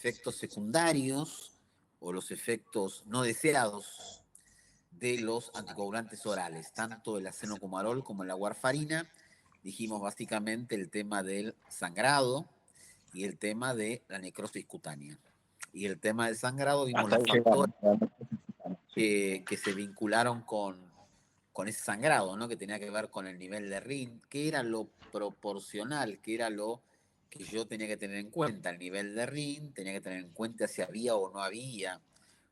efectos secundarios o los efectos no deseados de los anticoagulantes orales, tanto el acenocumarol como la warfarina. Dijimos básicamente el tema del sangrado y el tema de la necrosis cutánea. Y el tema del sangrado vimos Hasta los ahí factores llegamos. Sí. que se vincularon con ese sangrado, ¿no? Que tenía que ver con el nivel de RIN, que era lo proporcional, que era lo que yo tenía que tener en cuenta. El nivel de RIN, tenía que tener en cuenta si había o no había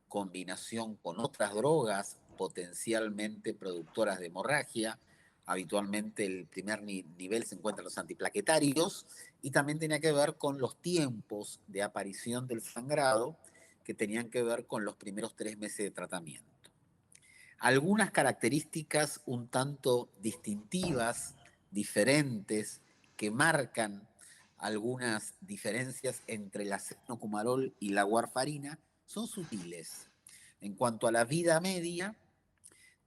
combinación con otras drogas potencialmente productoras de hemorragia. Habitualmente el primer nivel se encuentran los antiplaquetarios y también tenía que ver con los tiempos de aparición del sangrado que tenían que ver con los primeros 3 meses de tratamiento. Algunas características un tanto distintivas, diferentes, que marcan algunas diferencias entre el acenocumarol y la warfarina son sutiles. En cuanto a la vida media,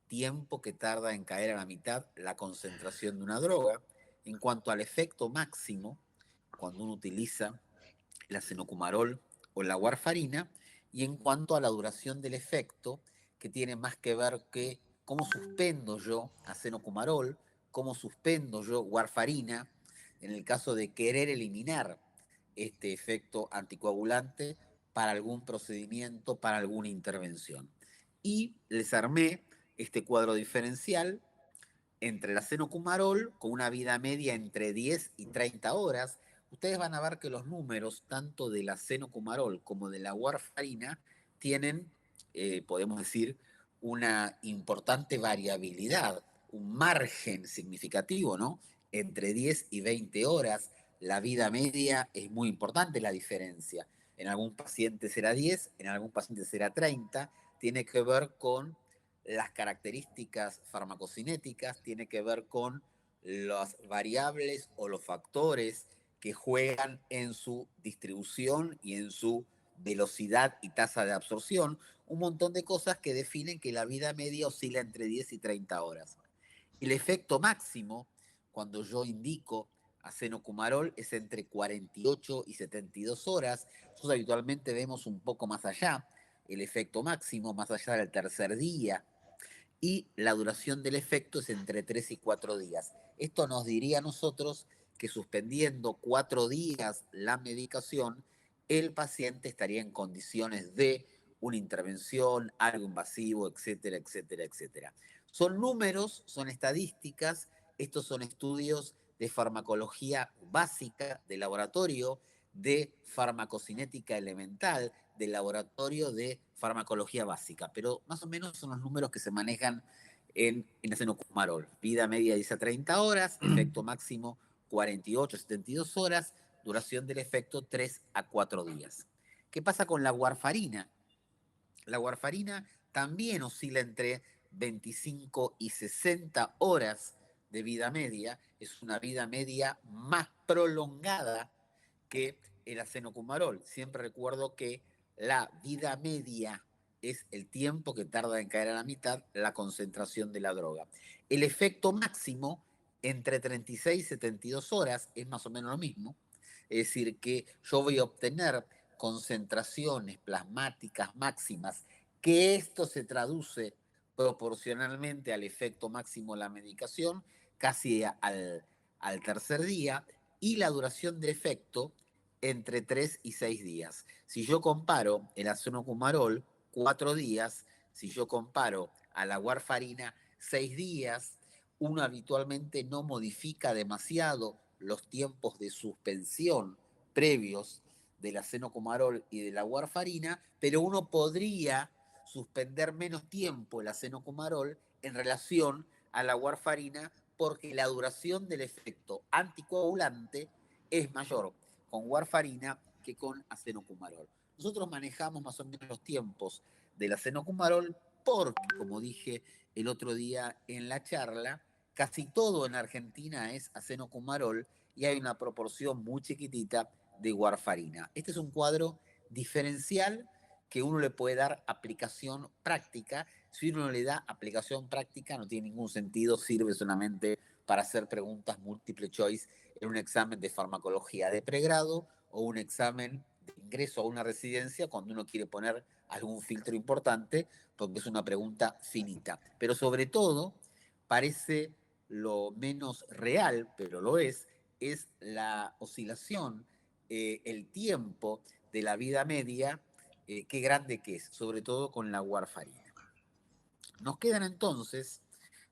tiempo que tarda en caer a la mitad la concentración de una droga. En cuanto al efecto máximo, cuando uno utiliza el acenocumarol o la warfarina, y en cuanto a la duración del efecto, que tiene más que ver que cómo suspendo yo acenocumarol, cómo suspendo yo warfarina, en el caso de querer eliminar este efecto anticoagulante para algún procedimiento, para alguna intervención. Y les armé este cuadro diferencial entre el acenocumarol, con una vida media entre 10 y 30 horas. Ustedes van a ver que los números, tanto del acenocumarol como de la warfarina, tienen, podemos decir, una importante variabilidad, un margen significativo, ¿no? Entre 10 y 20 horas, la vida media es muy importante la diferencia. En algún paciente será 10, en algún paciente será 30, tiene que ver con las características farmacocinéticas, tiene que ver con las variables o los factores que juegan en su distribución y en su velocidad y tasa de absorción, un montón de cosas que definen que la vida media oscila entre 10 y 30 horas. El efecto máximo, cuando yo indico acenocumarol, es entre 48 y 72 horas. Nosotros habitualmente vemos un poco más allá, el efecto máximo, más allá del tercer día, y la duración del efecto es entre 3 y 4 días. Esto nos diría a nosotros que suspendiendo 4 días la medicación, el paciente estaría en condiciones de una intervención, algo invasivo, etcétera, etcétera, etcétera. Son números, son estadísticas, estos son estudios de farmacología básica, de laboratorio, de farmacocinética elemental, del laboratorio de farmacología básica, pero más o menos son los números que se manejan en acenocumarol. Vida media 10 a 30 horas, efecto máximo 48 a 72 horas, duración del efecto 3 a 4 días. ¿Qué pasa con la warfarina? La warfarina también oscila entre 25 y 60 horas de vida media, es una vida media más prolongada que el acenocumarol. Siempre recuerdo que la vida media es el tiempo que tarda en caer a la mitad la concentración de la droga. El efecto máximo entre 36 y 72 horas es más o menos lo mismo. Es decir, que yo voy a obtener concentraciones plasmáticas máximas, que esto se traduce proporcionalmente al efecto máximo de la medicación, casi al tercer día, y la duración de efecto entre 3 y 6 días. Si yo comparo el acenocumarol, 4 días, si yo comparo a la warfarina, 6 días, uno habitualmente no modifica demasiado los tiempos de suspensión previos del acenocumarol y de la warfarina, pero uno podría suspender menos tiempo el acenocumarol en relación a la warfarina porque la duración del efecto anticoagulante es mayor con warfarina que con acenocumarol. Nosotros manejamos más o menos los tiempos del acenocumarol porque, como dije el otro día en la charla, casi todo en Argentina es acenocumarol y hay una proporción muy chiquitita de warfarina. Este es un cuadro diferencial que uno le puede dar aplicación práctica. Si uno le da aplicación práctica, no tiene ningún sentido, sirve solamente para hacer preguntas múltiple choice en un examen de farmacología de pregrado o un examen de ingreso a una residencia cuando uno quiere poner algún filtro importante, porque es una pregunta finita. Pero sobre todo, parece lo menos real, pero lo es la oscilación, el tiempo de la vida media, qué grande que es, sobre todo con la warfarina. Nos quedan entonces,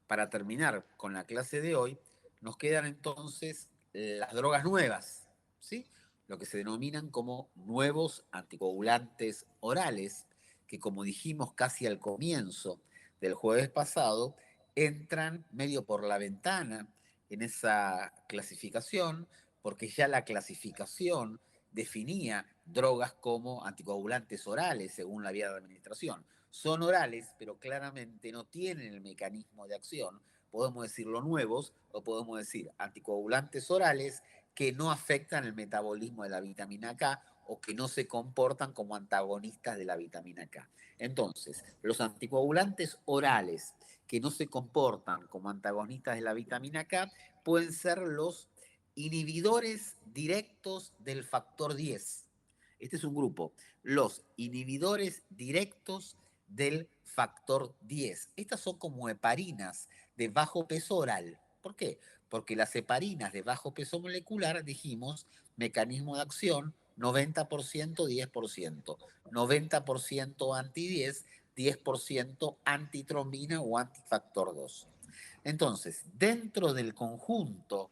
para terminar con la clase de hoy, nos quedan entonces las drogas nuevas, ¿sí? Lo que se denominan como nuevos anticoagulantes orales, que como dijimos casi al comienzo del jueves pasado, entran medio por la ventana en esa clasificación, porque ya la clasificación definía drogas como anticoagulantes orales según la vía de administración. Son orales, pero claramente no tienen el mecanismo de acción. Podemos decirlo nuevos o podemos decir anticoagulantes orales que no afectan el metabolismo de la vitamina K o que no se comportan como antagonistas de la vitamina K. Entonces, los anticoagulantes orales que no se comportan como antagonistas de la vitamina K pueden ser los inhibidores directos del factor 10. Este es un grupo. Los inhibidores directos del factor 10. Estas son como heparinas de bajo peso oral. ¿Por qué? Porque las heparinas de bajo peso molecular, dijimos, mecanismo de acción, 90%, 10%. 90% anti-10, 10% antitrombina o antifactor 2. Entonces, dentro del conjunto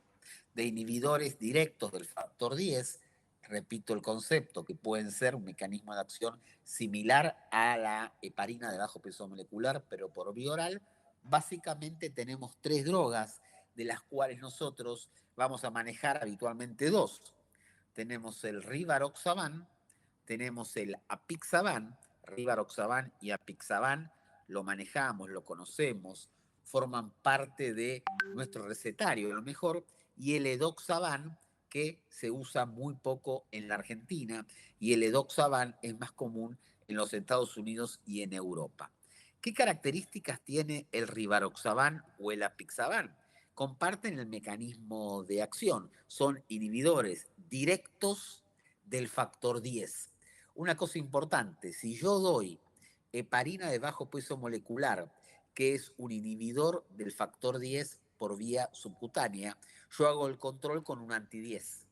de inhibidores directos del factor 10, repito el concepto, que pueden ser un mecanismo de acción similar a la heparina de bajo peso molecular, pero por vía oral, básicamente tenemos tres drogas, de las cuales nosotros vamos a manejar habitualmente dos. Tenemos el Rivaroxaban, tenemos el Apixaban. Rivaroxaban y Apixaban lo manejamos, lo conocemos, forman parte de nuestro recetario, a lo mejor, y el Edoxaban, que se usa muy poco en la Argentina, y el Edoxaban es más común en los Estados Unidos y en Europa. ¿Qué características tiene el Rivaroxaban o el Apixaban? Comparten el mecanismo de acción, son inhibidores directos del factor 10. Una cosa importante, si yo doy heparina de bajo peso molecular, que es un inhibidor del factor 10 por vía subcutánea, yo hago el control con un anti-10.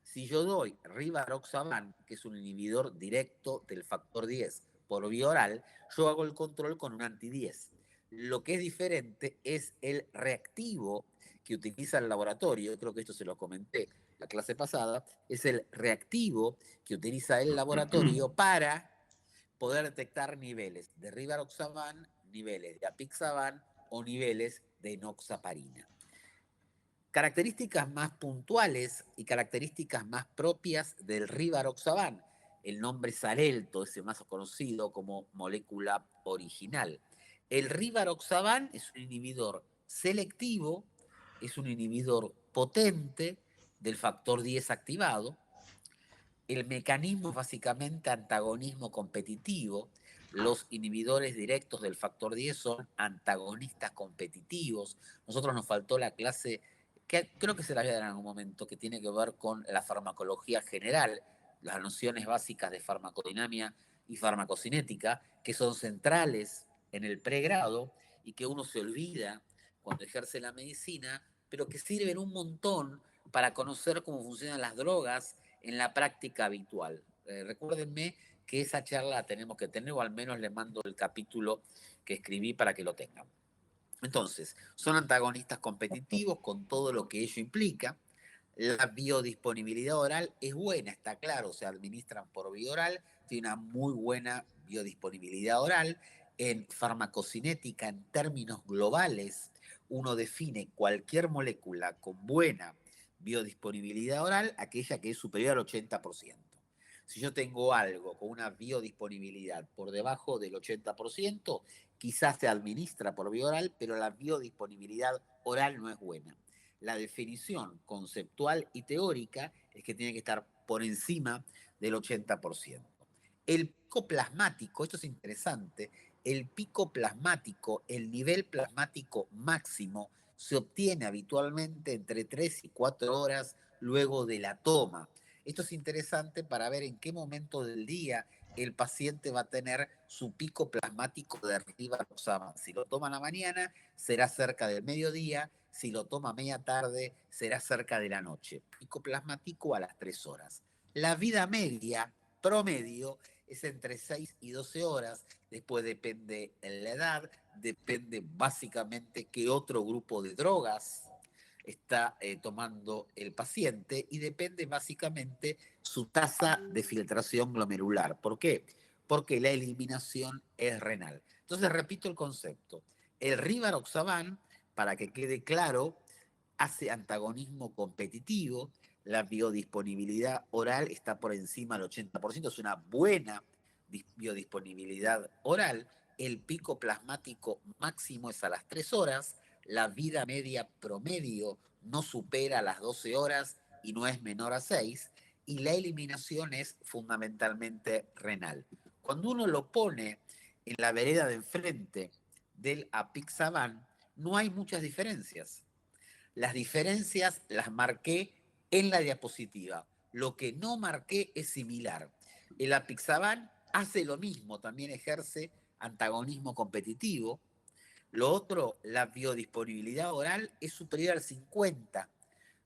Si yo doy Rivaroxaban, que es un inhibidor directo del factor 10 por vía oral, yo hago el control con un anti-10. Lo que es diferente es el reactivo que utiliza el laboratorio, creo que esto se lo comenté la clase pasada, es el reactivo que utiliza el laboratorio para poder detectar niveles de Rivaroxaban, niveles de Apixaban o niveles de enoxaparina. Características más puntuales y características más propias del Rivaroxaban. El nombre Xarelto, ese más conocido como molécula original. El Rivaroxaban es un inhibidor selectivo, es un inhibidor potente del factor 10 activado. El mecanismo es básicamente antagonismo competitivo. Los inhibidores directos del factor 10 son antagonistas competitivos. Nosotros nos faltó la clase, que creo que se la voy a dar en algún momento, que tiene que ver con la farmacología general, las nociones básicas de farmacodinamia y farmacocinética, que son centrales en el pregrado y que uno se olvida cuando ejerce la medicina, pero que sirven un montón para conocer cómo funcionan las drogas en la práctica habitual. Recuérdenme que esa charla la tenemos que tener, o al menos le mando el capítulo que escribí para que lo tengan. Entonces, son antagonistas competitivos con todo lo que ello implica. La biodisponibilidad oral es buena, está claro, se administran por vía oral, tiene una muy buena biodisponibilidad oral. En farmacocinética, en términos globales, uno define cualquier molécula con buena biodisponibilidad oral, aquella que es superior al 80%. Si yo tengo algo con una biodisponibilidad por debajo del 80%, quizás se administra por vía oral, pero la biodisponibilidad oral no es buena. La definición conceptual y teórica es que tiene que estar por encima del 80%. El pico plasmático, esto es interesante, el pico plasmático, el nivel plasmático máximo, se obtiene habitualmente entre 3 y 4 horas luego de la toma. Esto es interesante para ver en qué momento del día el paciente va a tener su pico plasmático de rivaroxaban. Si lo toma a la mañana, será cerca del mediodía. Si lo toma a media tarde, será cerca de la noche. Pico plasmático a las 3 horas. La vida media, promedio, es entre 6 y 12 horas. Después depende la edad, depende básicamente qué otro grupo de drogas está tomando el paciente y depende básicamente su tasa de filtración glomerular. ¿Por qué? Porque la eliminación es renal. Entonces, repito el concepto. El rivaroxaban, para que quede claro, hace antagonismo competitivo, la biodisponibilidad oral está por encima del 80%, es una buena biodisponibilidad oral, el pico plasmático máximo es a las 3 horas, la vida media promedio no supera las 12 horas y no es menor a 6, y la eliminación es fundamentalmente renal. Cuando uno lo pone en la vereda de enfrente del apixaban, no hay muchas diferencias. Las diferencias las marqué en la diapositiva. Lo que no marqué es similar. El apixaban hace lo mismo, también ejerce antagonismo competitivo. Lo otro, la biodisponibilidad oral es superior al 50.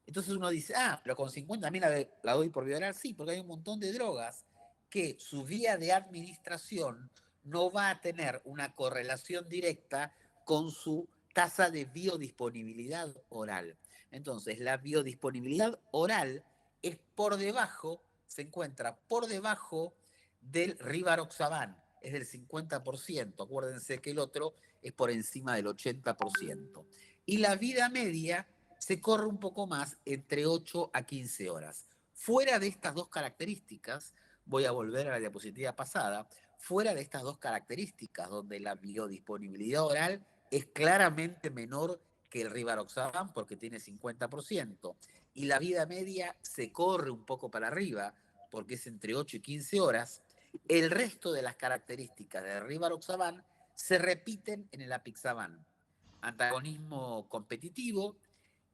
Entonces uno dice, pero con 50 también la doy por vía oral. Sí, porque hay un montón de drogas que su vía de administración no va a tener una correlación directa con su tasa de biodisponibilidad oral. Entonces, la biodisponibilidad oral es por debajo, se encuentra por debajo del rivaroxaban, es del 50%. Acuérdense que el otro es por encima del 80%. Y la vida media se corre un poco más, entre 8 a 15 horas. Fuera de estas dos características, voy a volver a la diapositiva pasada, fuera de estas dos características, donde la biodisponibilidad oral es claramente menor que el rivaroxaban porque tiene 50%, y la vida media se corre un poco para arriba porque es entre 8 y 15 horas, el resto de las características del rivaroxaban se repiten en el apixaban. Antagonismo competitivo,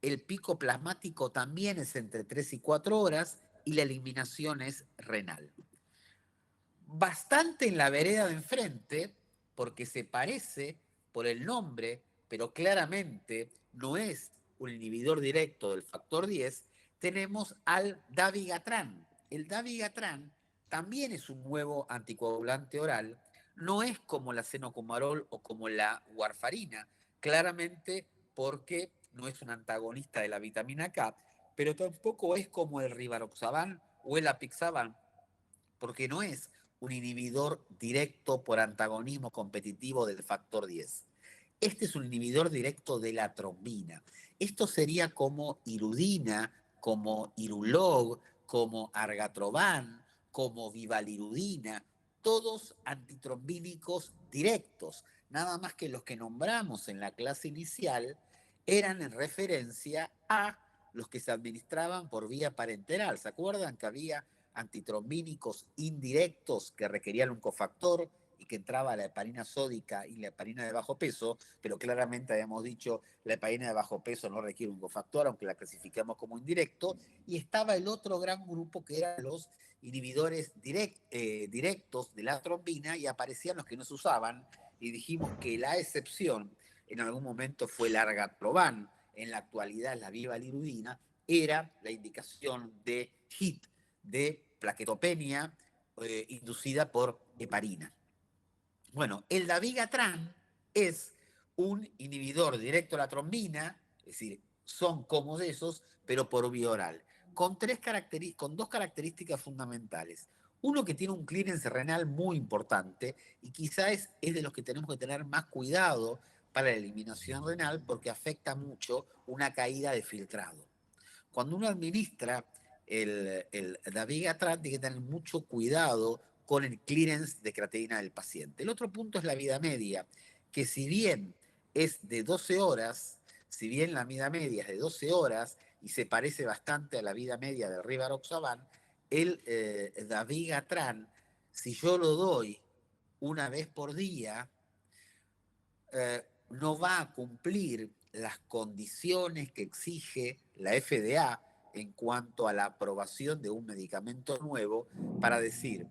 el pico plasmático también es entre 3 y 4 horas y la eliminación es renal. Bastante en la vereda de enfrente, porque se parece por el nombre, pero claramente no es un inhibidor directo del factor 10, tenemos al dabigatran. El dabigatran también es un nuevo anticoagulante oral, no es como la cenocomarol o como la warfarina, claramente porque no es un antagonista de la vitamina K, pero tampoco es como el rivaroxaban o el apixaban, porque no es un inhibidor directo por antagonismo competitivo del factor 10. Este es un inhibidor directo de la trombina. Esto sería como irudina, como irulog, como argatroban, como vivalirudina, todos antitrombínicos directos. Nada más que los que nombramos en la clase inicial eran en referencia a los que se administraban por vía parenteral. ¿Se acuerdan que había antitrombínicos indirectos que requerían un cofactor y que entraba la heparina sódica y la heparina de bajo peso, pero claramente habíamos dicho la heparina de bajo peso no requiere un cofactor, aunque la clasificamos como indirecto, y estaba el otro gran grupo que eran los inhibidores directos de la trombina y aparecían los que no se usaban y dijimos que la excepción en algún momento fue el argatroban, en la actualidad la vivalirudina, era la indicación de HIT, de plaquetopenia inducida por heparina. Bueno, el dabigatran es un inhibidor directo a la trombina, es decir, son como de esos, pero por vía oral, con dos características fundamentales. Uno que tiene un clearance renal muy importante y quizás es de los que tenemos que tener más cuidado para la eliminación renal porque afecta mucho una caída de filtrado. Cuando uno administra el dabigatran, tiene que tener mucho cuidado con el clearance de creatinina del paciente. El otro punto es la vida media, que si bien es de 12 horas, si bien la vida media es de 12 horas y se parece bastante a la vida media del rivaroxaban, el dabigatran, si yo lo doy una vez por día, no va a cumplir las condiciones que exige la FDA, en cuanto a la aprobación de un medicamento nuevo para decir,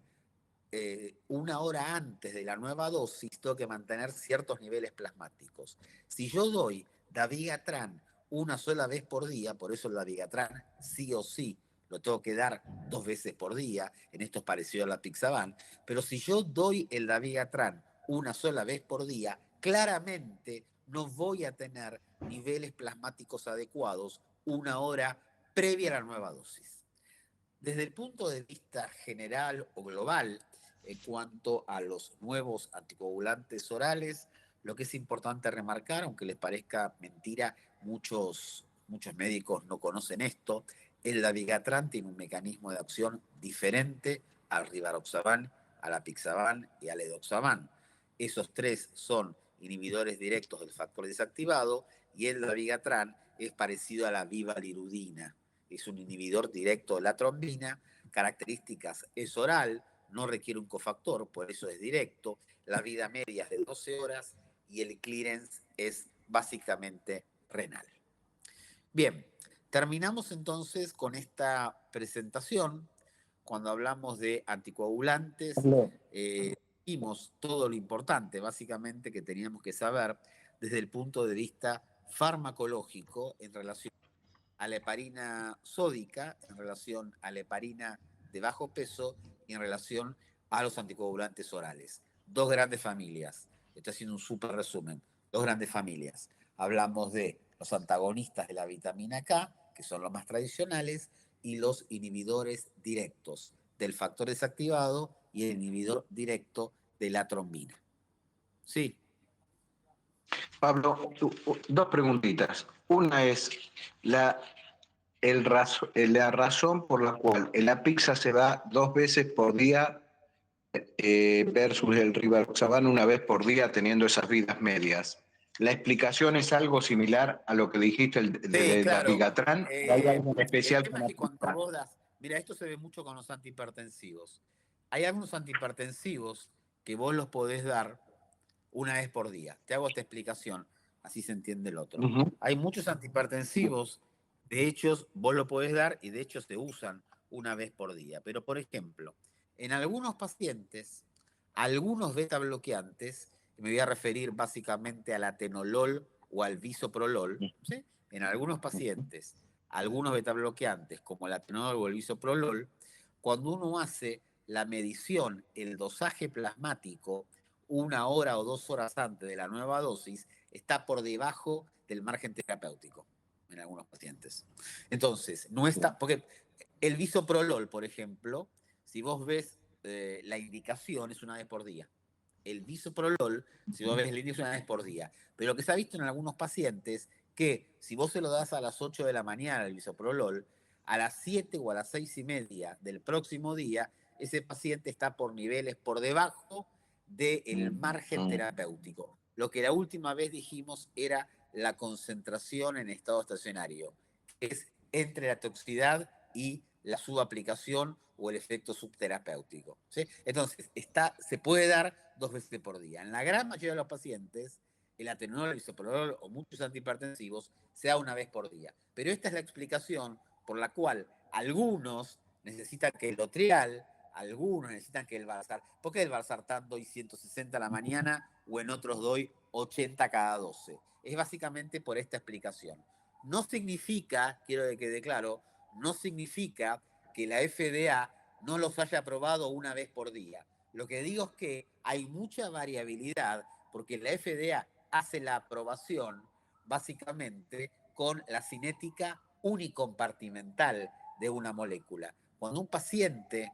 una hora antes de la nueva dosis tengo que mantener ciertos niveles plasmáticos. Si yo doy dabigatran una sola vez por día, por eso el dabigatran sí o sí lo tengo que dar 2 veces por día, en esto es parecido a la Pixaban, pero si yo doy el dabigatran una sola vez por día, claramente no voy a tener niveles plasmáticos adecuados una hora previa a la nueva dosis. Desde el punto de vista general o global, en cuanto a los nuevos anticoagulantes orales, lo que es importante remarcar, aunque les parezca mentira, muchos médicos no conocen esto, el dabigatran tiene un mecanismo de acción diferente al rivaroxaban, al apixaban y al edoxaban. Esos tres son inhibidores directos del factor desactivado y el dabigatran es parecido a la vivalirudina. Es un inhibidor directo de la trombina, características es oral, no requiere un cofactor, por eso es directo, la vida media es de 12 horas y el clearance es básicamente renal. Bien, terminamos entonces con esta presentación. Cuando hablamos de anticoagulantes, vimos todo lo importante, básicamente, que teníamos que saber desde el punto de vista farmacológico en relación a la heparina sódica, en relación a la heparina de bajo peso y en relación a los anticoagulantes orales. Dos grandes familias. Estoy haciendo un súper resumen. Dos grandes familias. Hablamos de los antagonistas de la vitamina K, que son los más tradicionales, y los inhibidores directos del factor desactivado y el inhibidor directo de la trombina. Sí. Pablo, dos preguntitas. Una es la razón por la cual la pizza se da 2 veces por día versus el rivaroxaban una vez por día teniendo esas vidas medias. ¿La explicación es algo similar a lo que dijiste Sí, del claro. dabigatran? ¿Hay algo El especial tema con es la que cuando pizza? vos das, mira, esto se ve mucho con los antihipertensivos. Hay algunos antihipertensivos que vos los podés dar una vez por día. Te hago esta explicación, así se entiende el otro. Uh-huh. Hay muchos antihipertensivos, de hecho, vos lo podés dar y de hecho se usan una vez por día. Pero, por ejemplo, en algunos pacientes, algunos beta bloqueantes, me voy a referir básicamente al atenolol o al bisoprolol, ¿sí? En algunos pacientes, algunos beta bloqueantes como el atenolol o el bisoprolol, cuando uno hace la medición, el dosaje plasmático, 1 hora o 2 horas antes de la nueva dosis, está por debajo del margen terapéutico en algunos pacientes. Entonces, no está, porque el bisoprolol, por ejemplo, si vos ves la indicación es una vez por día. El bisoprolol, si vos ves la indicación es una vez por día. Pero lo que se ha visto en algunos pacientes, que si vos se lo das a las 8 de la mañana el bisoprolol, a las 7 o a las 6:30 del próximo día, ese paciente está por niveles por debajo del margen terapéutico. Lo que la última vez dijimos era la concentración en estado estacionario, que es entre la toxicidad y la subaplicación o el efecto subterapéutico. ¿Sí? Entonces, se puede dar 2 veces por día. En la gran mayoría de los pacientes, el atenolol, el bisoprolol o muchos antihipertensivos se da una vez por día. Pero esta es la explicación por la cual algunos necesitan que el Lotrial, algunos necesitan que el Valsartán. ¿Por qué el Valsartán doy 160 a la mañana o en otros doy 80 cada 12? Es básicamente por esta explicación. No significa, quiero que quede claro, no significa que la FDA no los haya aprobado una vez por día. Lo que digo es que hay mucha variabilidad porque la FDA hace la aprobación básicamente con la cinética unicompartimental de una molécula. Cuando un paciente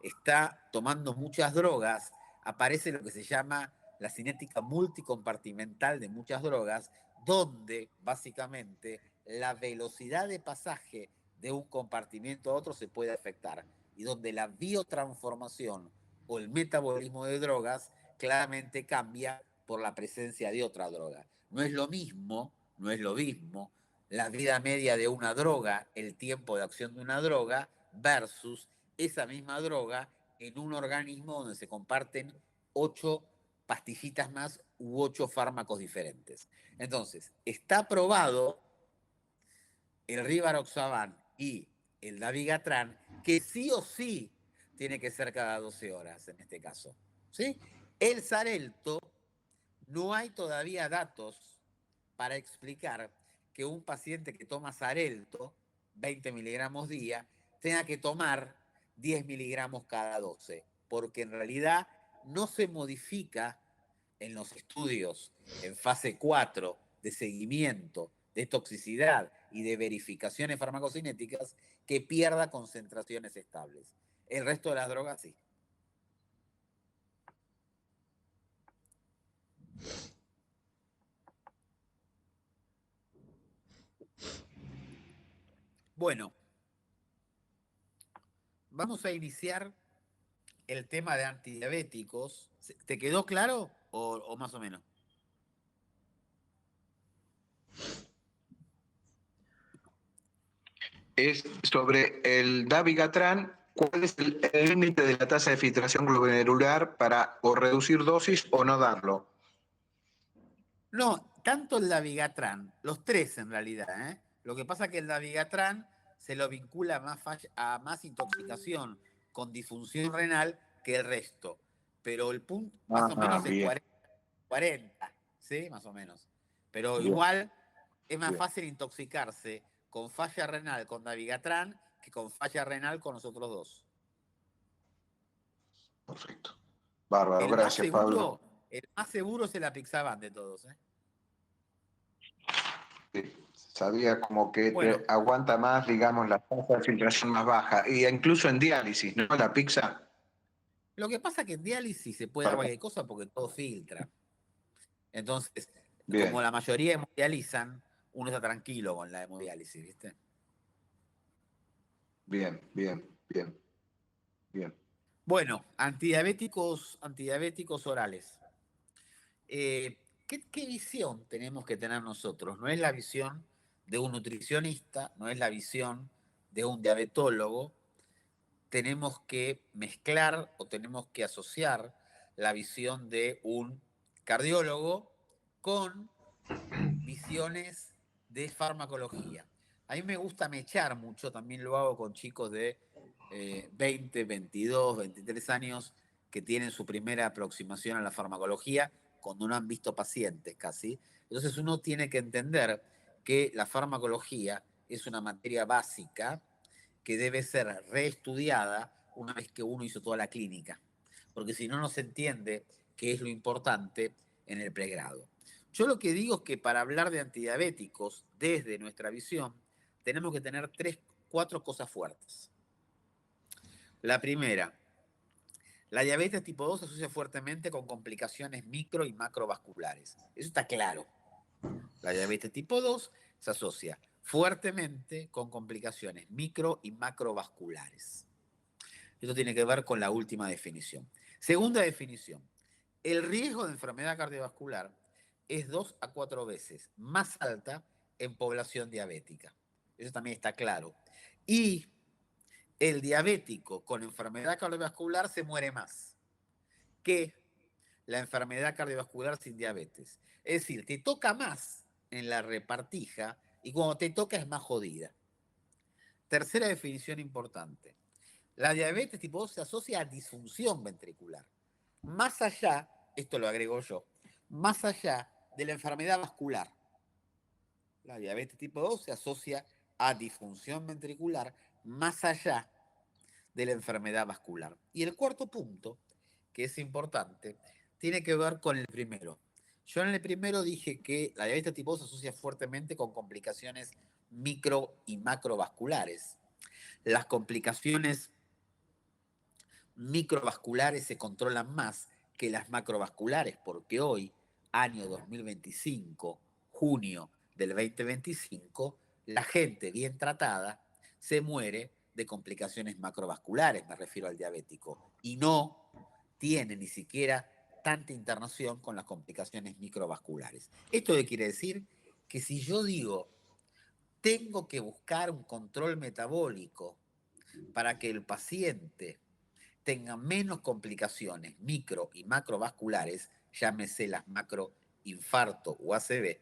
está tomando muchas drogas, aparece lo que se llama la cinética multicompartimental de muchas drogas, donde básicamente la velocidad de pasaje de un compartimiento a otro se puede afectar y donde la biotransformación o el metabolismo de drogas claramente cambia por la presencia de otra droga. No es lo mismo, no es lo mismo la vida media de una droga, el tiempo de acción de una droga, versus esa misma droga en un organismo donde se comparten 8 pastillitas más u 8 fármacos diferentes. Entonces, está probado el rivaroxaban y el dabigatran, que sí o sí tiene que ser cada 12 horas en este caso. ¿Sí? El Xarelto, no hay todavía datos para explicar que un paciente que toma Xarelto, 20 miligramos día, tenga que tomar 10 miligramos cada 12, porque en realidad no se modifica en los estudios en fase 4 de seguimiento, de toxicidad y de verificaciones farmacocinéticas que pierda concentraciones estables. El resto de las drogas sí. Bueno, vamos a iniciar el tema de antidiabéticos. ¿Te quedó claro o más o menos? Es sobre el dabigatran. ¿Cuál es el límite de la tasa de filtración glomerular para o reducir dosis o no darlo? No, tanto el dabigatran, los tres en realidad, ¿eh? Lo que pasa es que el dabigatran se lo vincula a más intoxicación con disfunción renal que el resto. Pero el punto más o Ah, menos es bien, 40, ¿sí? Más o menos. Pero bien, igual es más bien. fácil intoxicarse con falla renal con dabigatran que con falla renal con los otros dos. Perfecto. Bárbaro, gracias, Pablo. El más seguro es el apixaban de todos, ¿eh? Sí, sabía como que Bueno, te aguanta más, digamos, la tasa de filtración más baja. Y incluso en diálisis, ¿no? La pizza. lo que pasa es que en diálisis se puede dar cualquier cosa porque todo filtra. Entonces, como Bien, la mayoría hemodializan, uno está tranquilo con la hemodiálisis, ¿viste? bien, bien, bien, bien. Bueno, antidiabéticos orales. ¿Qué visión tenemos que tener nosotros? No es la visión de un nutricionista, no es la visión de un diabetólogo. Tenemos que mezclar o tenemos que asociar la visión de un cardiólogo con visiones de farmacología. A mí me gusta mechar mucho, también lo hago con chicos de 20, 22, 23 años que tienen su primera aproximación a la farmacología cuando no han visto pacientes casi. Entonces uno tiene que entender que la farmacología es una materia básica que debe ser reestudiada una vez que uno hizo toda la clínica, porque si no, no se entiende qué es lo importante en el pregrado. Yo lo que digo es que para hablar de antidiabéticos, desde nuestra visión, tenemos que tener cuatro cosas fuertes. La primera, la diabetes tipo 2 se asocia fuertemente con complicaciones micro y macrovasculares. Eso está claro. La diabetes tipo 2 se asocia fuertemente con complicaciones micro y macrovasculares. Esto tiene que ver con la última definición. Segunda definición. El riesgo de enfermedad cardiovascular es 2 a 4 veces más alta en población diabética. Eso también está claro. Y el diabético con enfermedad cardiovascular se muere más que la enfermedad cardiovascular sin diabetes. Es decir, te toca más en la repartija y cuando te toca es más jodida. Tercera definición importante. La diabetes tipo 2 se asocia a disfunción ventricular. Más allá, esto lo agrego yo, más allá de la enfermedad vascular. La diabetes tipo 2 se asocia a disfunción ventricular más allá de la enfermedad vascular. Y el cuarto punto, que es importante, tiene que ver con el primero. Yo en el primero dije que la diabetes tipo 2 se asocia fuertemente con complicaciones micro y macrovasculares. Las complicaciones microvasculares se controlan más que las macrovasculares, porque hoy, año 2025, junio del 2025, la gente bien tratada se muere de complicaciones macrovasculares, me refiero al diabético, y no tiene ni siquiera tanta internación con las complicaciones microvasculares. ¿Esto qué quiere decir? Que si yo digo, tengo que buscar un control metabólico para que el paciente tengan menos complicaciones micro y macrovasculares, llámese las macroinfarto o ACV,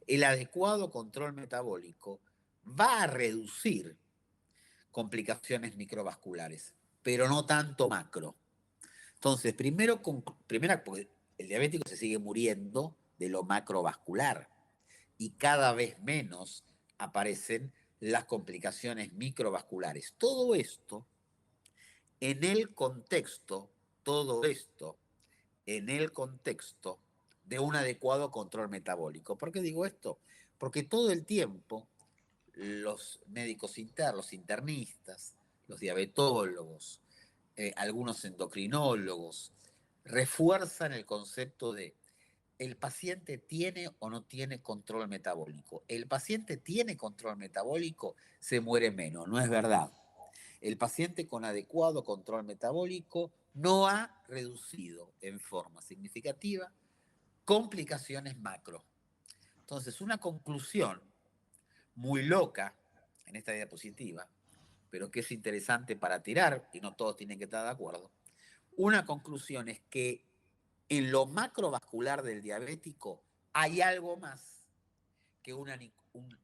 el adecuado control metabólico va a reducir complicaciones microvasculares, pero no tanto macro. Entonces, primera, porque el diabético se sigue muriendo de lo macrovascular y cada vez menos aparecen las complicaciones microvasculares. Todo esto en el contexto, todo esto en el contexto de un adecuado control metabólico. ¿Por qué digo esto? Porque todo el tiempo los médicos internos, los internistas, los diabetólogos, algunos endocrinólogos, refuerzan el concepto de el paciente tiene o no tiene control metabólico. El paciente tiene control metabólico, se muere menos. No es verdad. El paciente con adecuado control metabólico no ha reducido en forma significativa complicaciones macro. Entonces, una conclusión muy loca en esta diapositiva, pero que es interesante para tirar, y no todos tienen que estar de acuerdo. Una conclusión es que en lo macrovascular del diabético hay algo más que un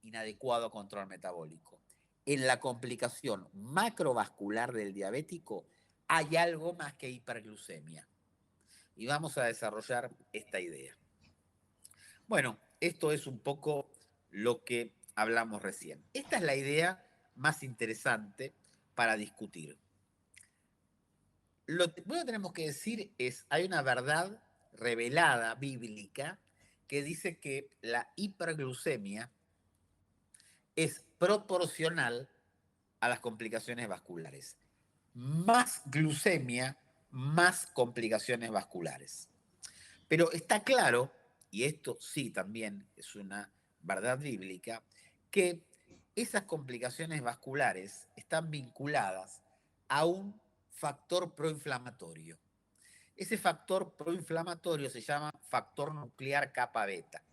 inadecuado control metabólico. En la complicación macrovascular del diabético hay algo más que hiperglucemia. Y vamos a desarrollar esta idea. Bueno, esto es un poco lo que hablamos recién. Esta es la idea más interesante para discutir. Lo que tenemos que decir es, hay una verdad revelada, bíblica, que dice que la hiperglucemia es proporcional a las complicaciones vasculares. Más glucemia, más complicaciones vasculares. Pero está claro, y esto sí también es una verdad bíblica, que esas complicaciones vasculares están vinculadas a un factor proinflamatorio. Ese factor proinflamatorio se llama factor nuclear kappa beta.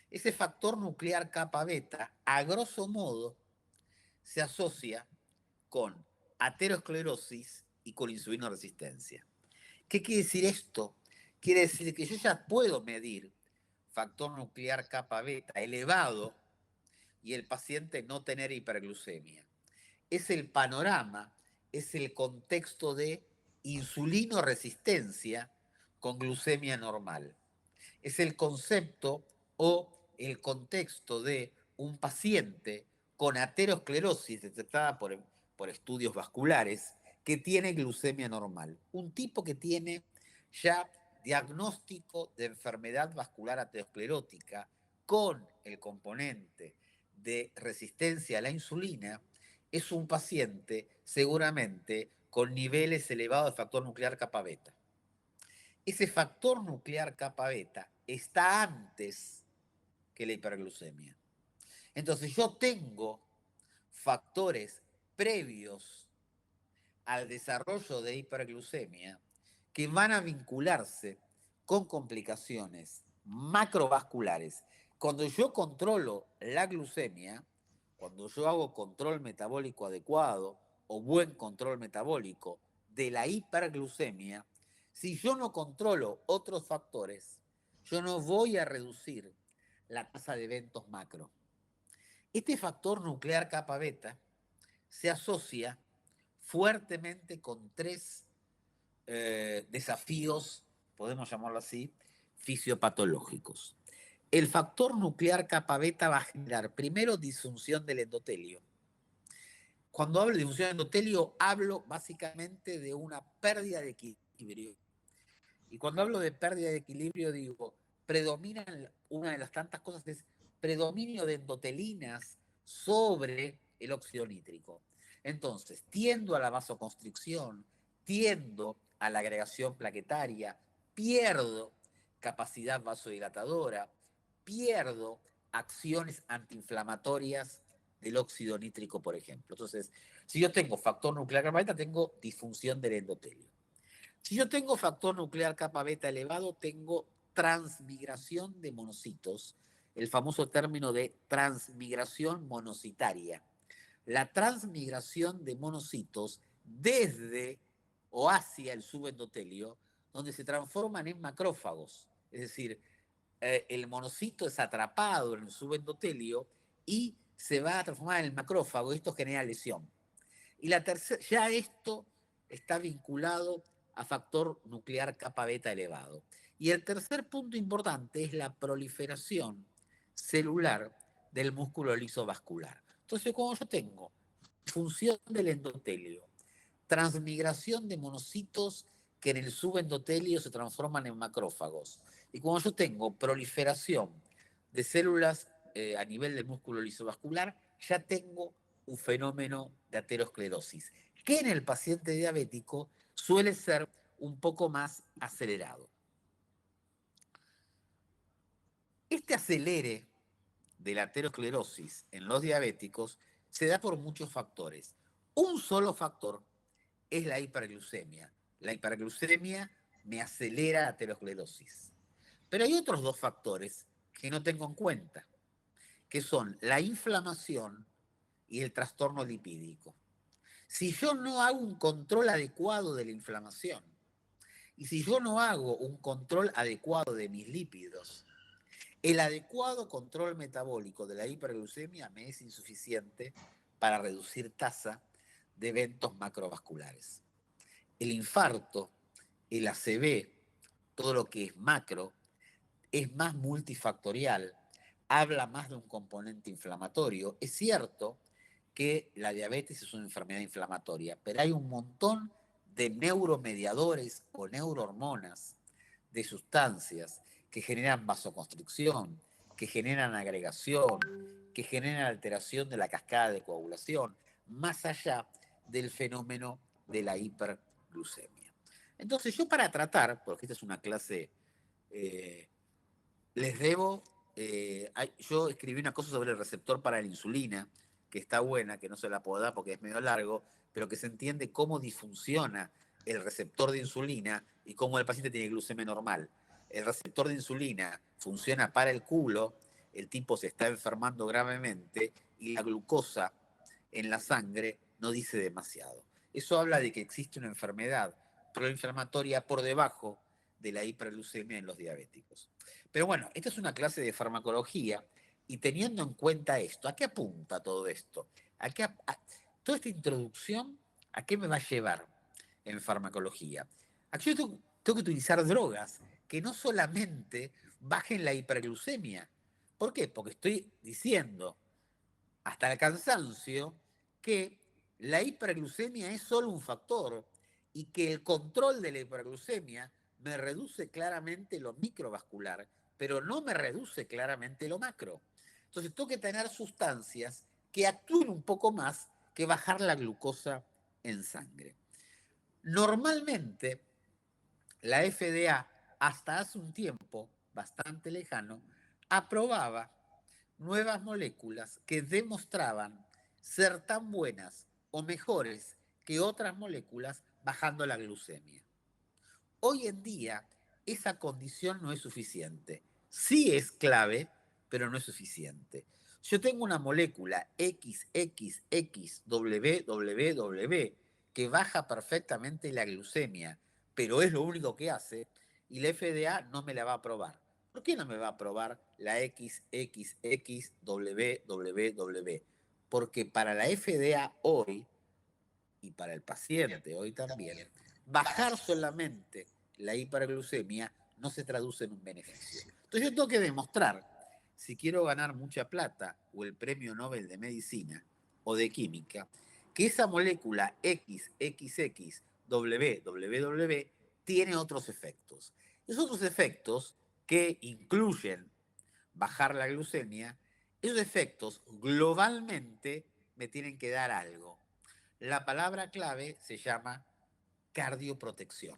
Ese factor nuclear kappa beta, a grosso modo, se asocia con aterosclerosis y con insulinoresistencia. ¿Qué quiere decir esto? Quiere decir que yo ya puedo medir factor nuclear kappa beta elevado y el paciente no tener hiperglucemia. Es el panorama, es el contexto de insulinoresistencia con glucemia normal. Es el concepto o el contexto de un paciente con aterosclerosis detectada por estudios vasculares que tiene glucemia normal. Un tipo que tiene ya diagnóstico de enfermedad vascular aterosclerótica con el componente de resistencia a la insulina, es un paciente seguramente con niveles elevados de factor nuclear kappa beta. Ese factor nuclear kappa beta está antes que la hiperglucemia. Entonces yo tengo factores previos al desarrollo de hiperglucemia que van a vincularse con complicaciones macrovasculares. Cuando yo controlo la glucemia, cuando yo hago control metabólico adecuado o buen control metabólico de la hiperglucemia, si yo no controlo otros factores, yo no voy a reducir la tasa de eventos macro. Este factor nuclear kappa beta se asocia fuertemente con tres desafíos, podemos llamarlo así, fisiopatológicos. El factor nuclear kappa beta va a generar primero disfunción del endotelio. Cuando hablo de disfunción del endotelio, hablo básicamente de una pérdida de equilibrio. Y cuando hablo de pérdida de equilibrio, digo, predomina una de las tantas cosas que es predominio de endotelinas sobre el óxido nítrico. Entonces, tiendo a la vasoconstricción, tiendo a la agregación plaquetaria, pierdo capacidad vasodilatadora, pierdo acciones antiinflamatorias del óxido nítrico, por ejemplo. Entonces, si yo tengo factor nuclear kappa beta, tengo disfunción del endotelio. Si yo tengo factor nuclear kappa beta elevado, tengo transmigración de monocitos, el famoso término de transmigración monocitaria. La transmigración de monocitos desde o hacia el subendotelio, donde se transforman en macrófagos. Es decir, el monocito es atrapado en el subendotelio y se va a transformar en el macrófago. Esto genera lesión. Y la tercera, ya esto está vinculado a factor nuclear kappa beta elevado. Y el tercer punto importante es la proliferación celular del músculo liso vascular. Entonces, cuando yo tengo función del endotelio, transmigración de monocitos que en el subendotelio se transforman en macrófagos, y cuando yo tengo proliferación de células a nivel del músculo lisovascular, ya tengo un fenómeno de aterosclerosis, que en el paciente diabético suele ser un poco más acelerado. Este acelere de la aterosclerosis en los diabéticos se da por muchos factores. Un solo factor es la hiperglucemia. La hiperglucemia me acelera la aterosclerosis. Pero hay otros dos factores que no tengo en cuenta, que son la inflamación y el trastorno lipídico. Si yo no hago un control adecuado de la inflamación y si yo no hago un control adecuado de mis lípidos, el adecuado control metabólico de la hiperglucemia me es insuficiente para reducir tasa de eventos macrovasculares. El infarto, el ACV, todo lo que es macro, es más multifactorial, habla más de un componente inflamatorio. Es cierto que la diabetes es una enfermedad inflamatoria, pero hay un montón de neuromediadores o neurohormonas, de sustancias que generan vasoconstricción, que generan agregación, que generan alteración de la cascada de coagulación, más allá del fenómeno de la hiperglucemia. Entonces yo para tratar, porque esta es una clase, les debo, yo escribí una cosa sobre el receptor para la insulina, que está buena, que no se la puedo dar porque es medio largo, pero que se entiende cómo disfunciona el receptor de insulina y cómo el paciente tiene glucemia normal. El receptor de insulina funciona para el culo, el tipo se está enfermando gravemente y la glucosa en la sangre no dice demasiado. Eso habla de que existe una enfermedad proinflamatoria por debajo de la hiperglucemia en los diabéticos. Pero bueno, esta es una clase de farmacología y teniendo en cuenta esto, ¿a qué apunta todo esto? Toda esta introducción, ¿a qué me va a llevar en farmacología? Aquí yo tengo que utilizar drogas que no solamente bajen la hiperglucemia. ¿Por qué? Porque estoy diciendo hasta el cansancio que la hiperglucemia es solo un factor y que el control de la hiperglucemia me reduce claramente lo microvascular, pero no me reduce claramente lo macro. Entonces tengo que tener sustancias que actúen un poco más que bajar la glucosa en sangre. Normalmente, la FDA, hasta hace un tiempo bastante lejano, aprobaba nuevas moléculas que demostraban ser tan buenas o mejores que otras moléculas bajando la glucemia. Hoy en día, esa condición no es suficiente. Sí es clave, pero no es suficiente. Yo tengo una molécula XXXWWW que baja perfectamente la glucemia, pero es lo único que hace, y la FDA no me la va a aprobar. ¿Por qué no me va a aprobar la XXXWWW? Porque para la FDA hoy, y para el paciente hoy también, bajar solamente la hiperglucemia no se traduce en un beneficio. Entonces yo tengo que demostrar, si quiero ganar mucha plata o el premio Nobel de Medicina o de Química, que esa molécula XXXWWW tiene otros efectos. Esos otros efectos que incluyen bajar la glucemia, esos efectos globalmente me tienen que dar algo. La palabra clave se llama cardioprotección.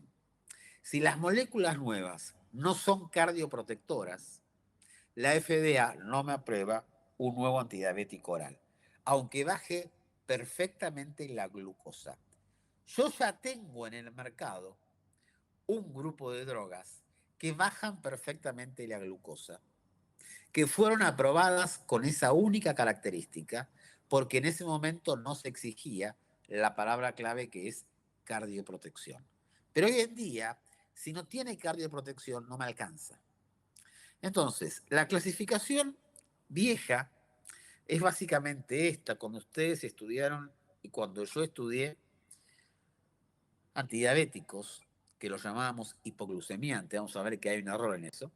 Si las moléculas nuevas no son cardioprotectoras, la FDA no me aprueba un nuevo antidiabético oral, aunque baje perfectamente la glucosa. Yo ya tengo en el mercado un grupo de drogas que bajan perfectamente la glucosa, que fueron aprobadas con esa única característica, porque en ese momento no se exigía la palabra clave que es cardioprotección. Pero hoy en día, si no tiene cardioprotección, no me alcanza. Entonces, la clasificación vieja es básicamente esta, cuando ustedes estudiaron Y cuando yo estudié antidiabéticos, que los llamábamos hipoglucemiantes, vamos a ver que hay un error en eso,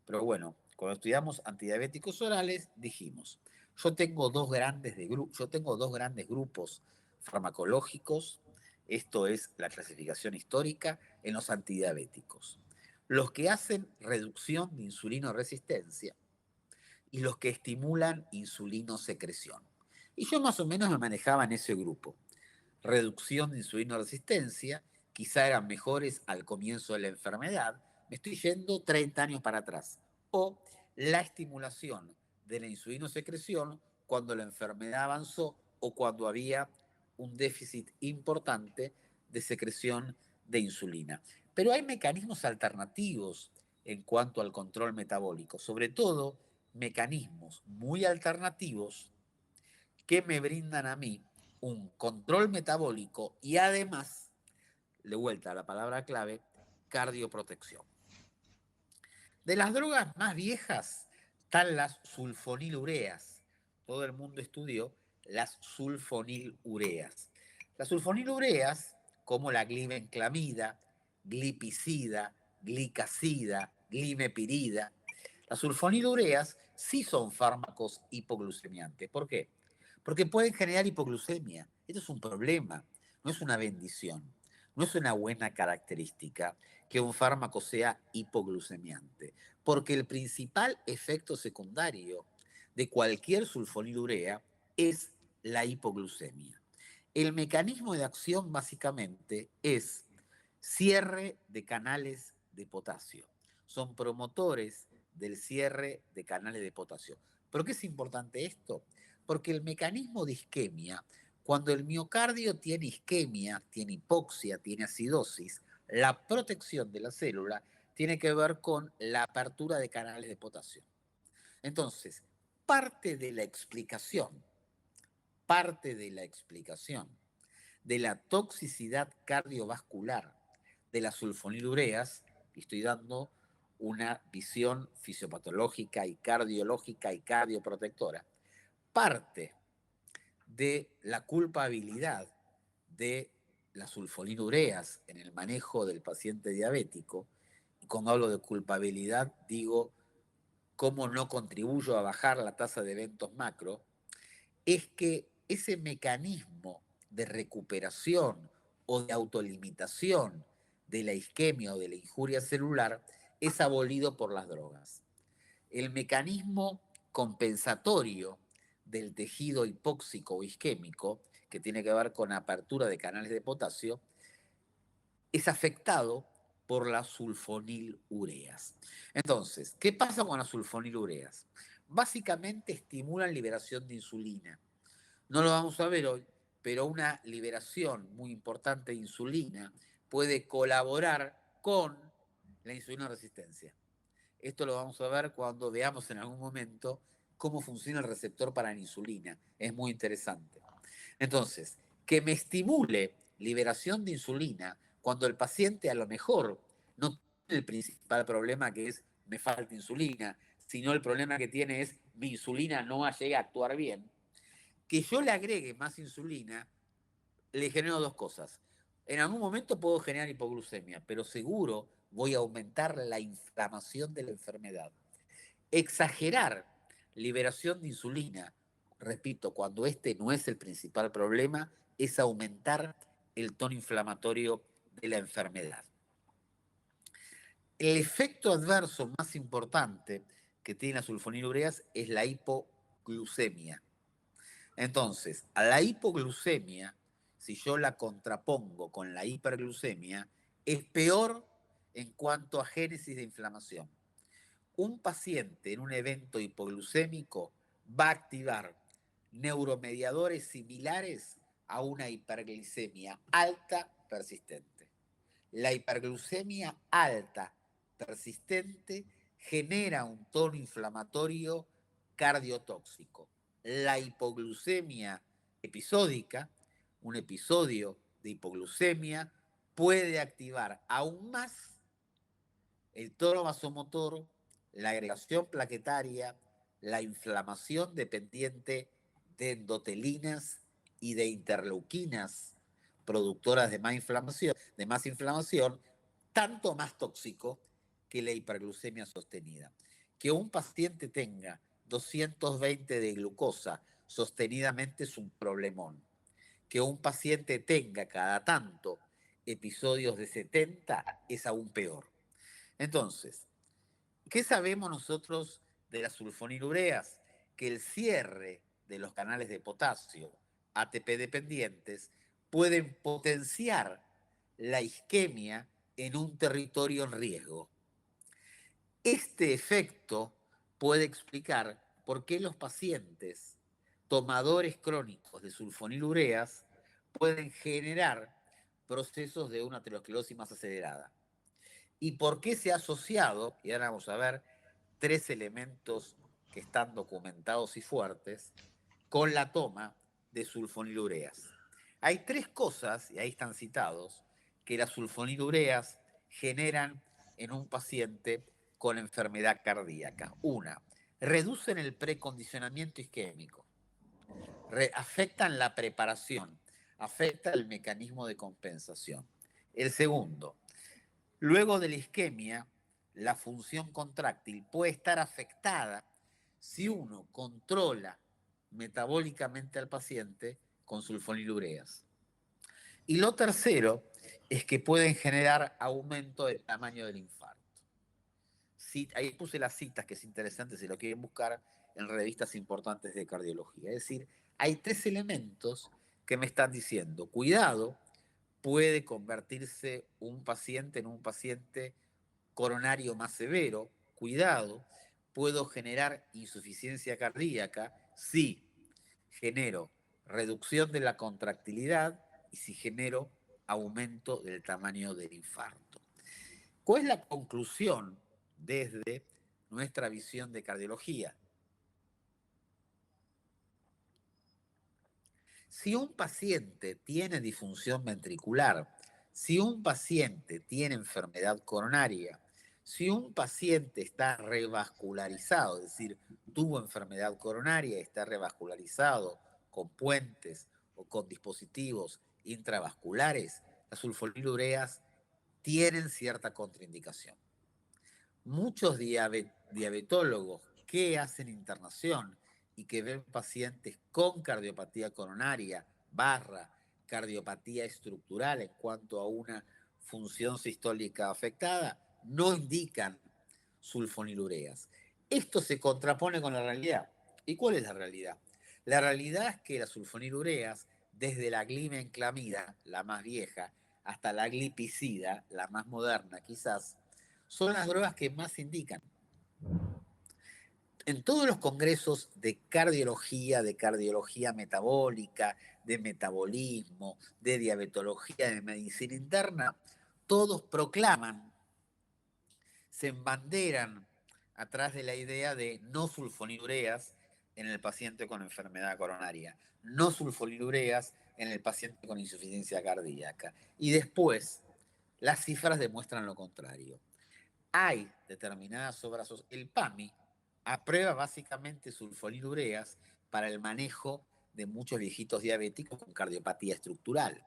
pero bueno, cuando estudiamos antidiabéticos orales, dijimos, yo tengo dos grandes grupos farmacológicos, esto es la clasificación histórica en los antidiabéticos. Los que hacen reducción de insulinoresistencia y los que estimulan insulinosecreción. Y yo más o menos me manejaba en ese grupo. Reducción de insulinoresistencia, quizá eran mejores al comienzo de la enfermedad, me estoy yendo 30 años para atrás. O la estimulación de la insulinosecreción cuando la enfermedad avanzó o cuando había un déficit importante de secreción de insulina. Pero hay mecanismos alternativos en cuanto al control metabólico, sobre todo mecanismos muy alternativos que me brindan a mí un control metabólico y además, de vuelta a la palabra clave, cardioprotección. De las drogas más viejas están las sulfonilureas. Todo el mundo estudió las sulfonilureas. Las sulfonilureas, como la glibenclamida, glipizida, glicacida, glimepirida, las sulfonilureas sí son fármacos hipoglucemiantes. ¿Por qué? Porque pueden generar hipoglucemia. Esto es un problema, no es una bendición, no es una buena característica que un fármaco sea hipoglucemiante, porque el principal efecto secundario de cualquier sulfonilurea es la hipoglucemia. El mecanismo de acción básicamente es cierre de canales de potasio. Son promotores del cierre de canales de potasio. ¿Por qué es importante esto? Porque el mecanismo de isquemia, cuando el miocardio tiene isquemia, tiene hipoxia, tiene acidosis, la protección de la célula tiene que ver con la apertura de canales de potasio. Entonces, parte de la explicación, parte de la explicación de la toxicidad cardiovascular de las sulfonilureas, y estoy dando una visión fisiopatológica y cardiológica y cardioprotectora, parte de la culpabilidad de las sulfonilureas en el manejo del paciente diabético, y cuando hablo de culpabilidad digo cómo no contribuyo a bajar la tasa de eventos macro, es que ese mecanismo de recuperación o de autolimitación de la isquemia o de la injuria celular es abolido por las drogas. El mecanismo compensatorio del tejido hipóxico o isquémico, que tiene que ver con apertura de canales de potasio, es afectado por las sulfonilureas. Entonces, ¿qué pasa con las sulfonilureas? Básicamente estimulan liberación de insulina. No lo vamos a ver hoy, pero una liberación muy importante de insulina puede colaborar con la insulinoresistencia. Esto lo vamos a ver cuando veamos en algún momento cómo funciona el receptor para la insulina. Es muy interesante. Entonces, que me estimule liberación de insulina cuando el paciente a lo mejor no tiene el principal problema que es me falta insulina, sino el problema que tiene es mi insulina no llega a actuar bien. Que yo le agregue más insulina, le genero dos cosas. En algún momento puedo generar hipoglucemia, pero seguro voy a aumentar la inflamación de la enfermedad. Exagerar liberación de insulina, repito, cuando este no es el principal problema, es aumentar el tono inflamatorio de la enfermedad. El efecto adverso más importante que tienen las sulfonilureas es la hipoglucemia. Entonces, a la hipoglucemia, si yo la contrapongo con la hiperglucemia, es peor en cuanto a génesis de inflamación. Un paciente en un evento hipoglucémico va a activar neuromediadores similares a una hiperglicemia alta persistente. La hiperglucemia alta persistente genera un tono inflamatorio cardiotóxico. La hipoglucemia episódica, un episodio de hipoglucemia, puede activar aún más el tono vasomotor, la agregación plaquetaria, la inflamación dependiente de endotelinas y de interleuquinas productoras de más inflamación, tanto más tóxico que la hiperglucemia sostenida. Que un paciente tenga 220 de glucosa sostenidamente es un problemón. Que un paciente tenga cada tanto episodios de 70 es aún peor. Entonces, ¿qué sabemos nosotros de las sulfonilureas? Que el cierre de los canales de potasio ATP dependientes pueden potenciar la isquemia en un territorio en riesgo. Este efecto puede explicar por qué los pacientes tomadores crónicos de sulfonilureas pueden generar procesos de una aterosclerosis más acelerada. ¿Y por qué se ha asociado? Y ahora vamos a ver 3 elementos que están documentados y fuertes con la toma de sulfonilureas. Hay 3 cosas, y ahí están citados, que las sulfonilureas generan en un paciente con enfermedad cardíaca. Una, reducen el precondicionamiento isquémico, afectan la preparación, afecta el mecanismo de compensación. El segundo, luego de la isquemia, la función contráctil puede estar afectada si uno controla metabólicamente al paciente con sulfonilureas. Y lo tercero es que pueden generar aumento del tamaño del infarto. Ahí puse las citas, que es interesante si lo quieren buscar en revistas importantes de cardiología. Es decir, hay 3 elementos que me están diciendo, cuidado, puede convertirse un paciente en un paciente coronario más severo, cuidado, puedo generar insuficiencia cardíaca si genero reducción de la contractilidad y si genero aumento del tamaño del infarto. ¿Cuál es la conclusión desde nuestra visión de cardiología? Si un paciente tiene disfunción ventricular, si un paciente tiene enfermedad coronaria, si un paciente está revascularizado, es decir, tuvo enfermedad coronaria y está revascularizado con puentes o con dispositivos intravasculares, las sulfonilureas tienen cierta contraindicación. Muchos diabetólogos que hacen internación y que ven pacientes con cardiopatía coronaria cardiopatía estructural en cuanto a una función sistólica afectada, no indican sulfonilureas. Esto se contrapone con la realidad. ¿Y cuál es la realidad? La realidad es que las sulfonilureas, desde la glimenclamida, la más vieja, hasta la glipizida, la más moderna quizás, son las drogas que más se indican. En todos los congresos de cardiología metabólica, de metabolismo, de diabetología, de medicina interna, todos proclaman, se embanderan atrás de la idea de no sulfonilureas en el paciente con enfermedad coronaria, no sulfonilureas en el paciente con insuficiencia cardíaca. Y después, las cifras demuestran lo contrario. Hay determinadas obras, el PAMI aprueba básicamente sulfonilureas para el manejo de muchos viejitos diabéticos con cardiopatía estructural.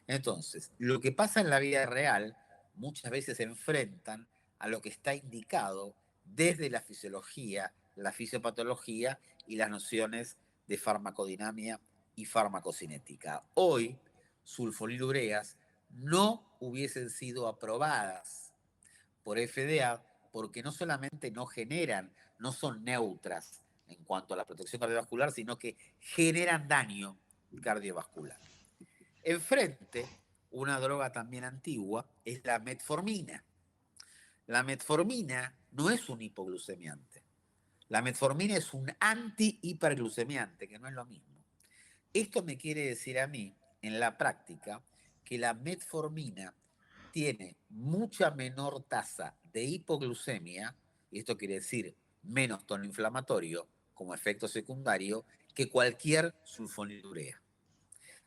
Entonces, lo que pasa en la vida real muchas veces se enfrentan a lo que está indicado desde la fisiología, la fisiopatología y las nociones de farmacodinamia y farmacocinética. Hoy, sulfonilureas no hubiesen sido aprobadas por FDA porque no solamente no generan, no son neutras en cuanto a la protección cardiovascular, sino que generan daño cardiovascular. Enfrente, una droga también antigua es la metformina. La metformina no es un hipoglucemiante. La metformina es un antihiperglucemiante, que no es lo mismo. Esto me quiere decir a mí, en la práctica, que la metformina tiene mucha menor tasa de hipoglucemia, y esto quiere decir menos tono inflamatorio como efecto secundario, que cualquier sulfonilurea.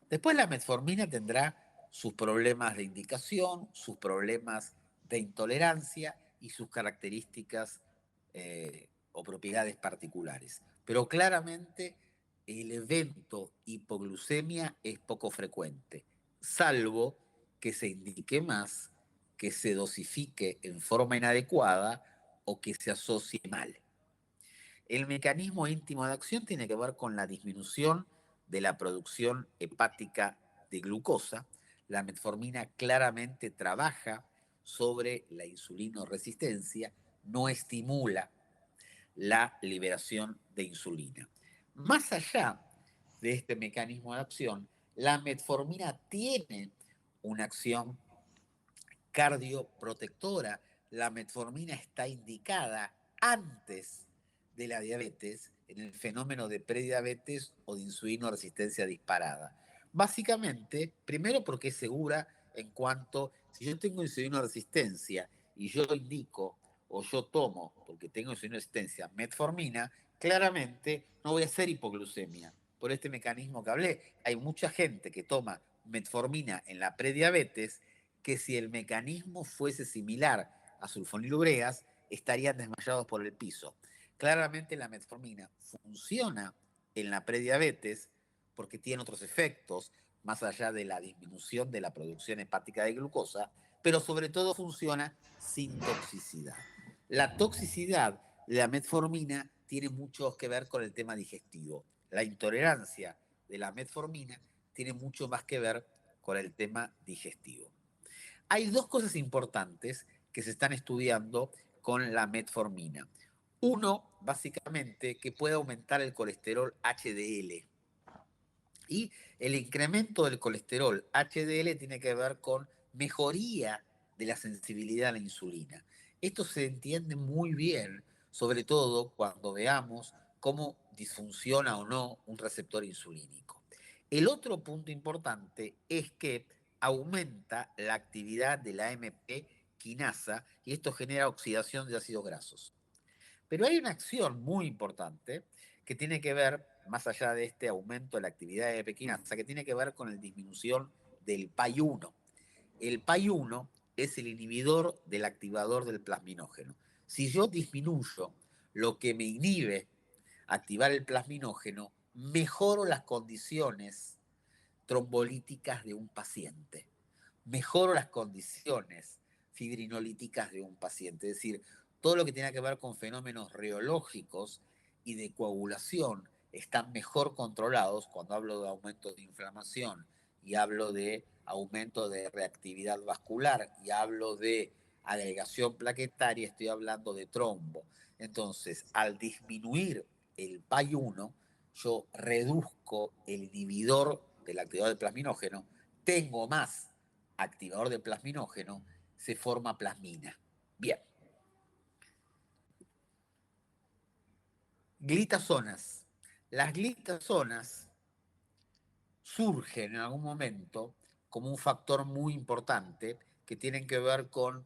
Después la metformina tendrá sus problemas de indicación, sus problemas de intolerancia y sus características o propiedades particulares. Pero claramente el evento hipoglucemia es poco frecuente, salvo que se indique más, que se dosifique en forma inadecuada o que se asocie mal. El mecanismo íntimo de acción tiene que ver con la disminución de la producción hepática de glucosa. La metformina claramente trabaja sobre la insulinoresistencia, no estimula la liberación de insulina. Más allá de este mecanismo de acción, la metformina tiene una acción cardioprotectora. La metformina está indicada antes de la diabetes en el fenómeno de prediabetes o de insulinoresistencia disparada. Básicamente, primero porque es segura en cuanto, si yo tengo insulinoresistencia y yo indico o yo tomo, porque tengo insulinoresistencia, metformina, claramente no voy a hacer hipoglucemia. Por este mecanismo que hablé, hay mucha gente que toma metformina en la prediabetes que si el mecanismo fuese similar a sulfonilureas, estarían desmayados por el piso. Claramente la metformina funciona en la prediabetes porque tiene otros efectos, más allá de la disminución de la producción hepática de glucosa, pero sobre todo funciona sin toxicidad. La toxicidad de la metformina tiene mucho que ver con el tema digestivo. La intolerancia de la metformina tiene mucho más que ver con el tema digestivo. Hay dos cosas importantes que se están estudiando con la metformina. Uno, básicamente, que puede aumentar el colesterol HDL. Y el incremento del colesterol HDL tiene que ver con mejoría de la sensibilidad a la insulina. Esto se entiende muy bien, sobre todo cuando veamos cómo disfunciona o no un receptor insulínico. El otro punto importante es que aumenta la actividad de la AMP quinasa y esto genera oxidación de ácidos grasos. Pero hay una acción muy importante que tiene que ver, más allá de este aumento de la actividad de pequinasa, que tiene que ver con la disminución del PAI-1. El PAI-1 es el inhibidor del activador del plasminógeno. Si yo disminuyo lo que me inhibe activar el plasminógeno, mejoro las condiciones trombolíticas de un paciente, mejoro las condiciones fibrinolíticas de un paciente, es decir, todo lo que tiene que ver con fenómenos reológicos y de coagulación están mejor controlados cuando hablo de aumento de inflamación y hablo de aumento de reactividad vascular y hablo de agregación plaquetaria, estoy hablando de trombo. Entonces, al disminuir el PAI-1, yo reduzco el inhibidor del activador del plasminógeno, tengo más activador de plasminógeno, se forma plasmina. Bien. Glitazonas. Las glitazonas surgen en algún momento como un factor muy importante que tienen que ver con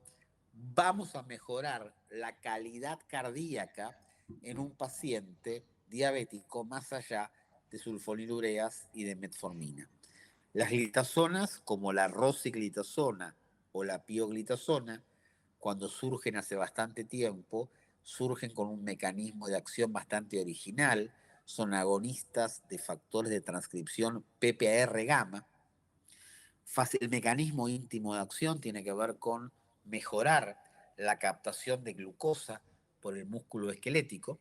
vamos a mejorar la calidad cardíaca en un paciente diabético más allá de sulfonilureas y de metformina. Las glitazonas, como la rosiglitazona o la pioglitazona, cuando surgen hace bastante tiempo, surgen con un mecanismo de acción bastante original, son agonistas de factores de transcripción PPAR gamma. El mecanismo íntimo de acción tiene que ver con mejorar la captación de glucosa por el músculo esquelético.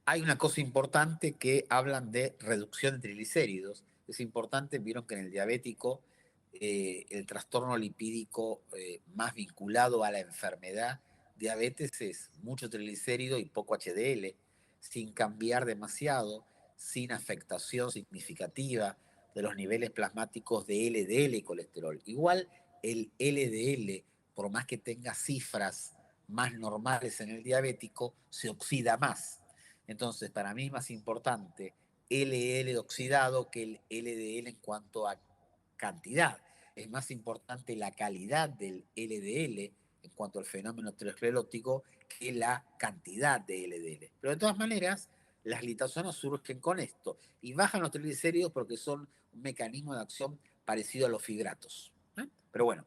Hay una cosa importante que hablan de reducción de triglicéridos. Es importante, vieron que en el diabético el trastorno lipídico más vinculado a la enfermedad diabetes es mucho triglicérido y poco HDL, sin cambiar demasiado, sin afectación significativa de los niveles plasmáticos de LDL y colesterol. Igual el LDL, por más que tenga cifras más normales en el diabético, se oxida más. Entonces, para mí es más importante LL oxidado que el LDL en cuanto a cantidad. Es más importante la calidad del LDL en cuanto al fenómeno aterosclerótico que la cantidad de LDL. Pero de todas maneras, las glitazonas surgen con esto y bajan los triglicéridos porque son un mecanismo de acción parecido a los fibratos. Pero bueno,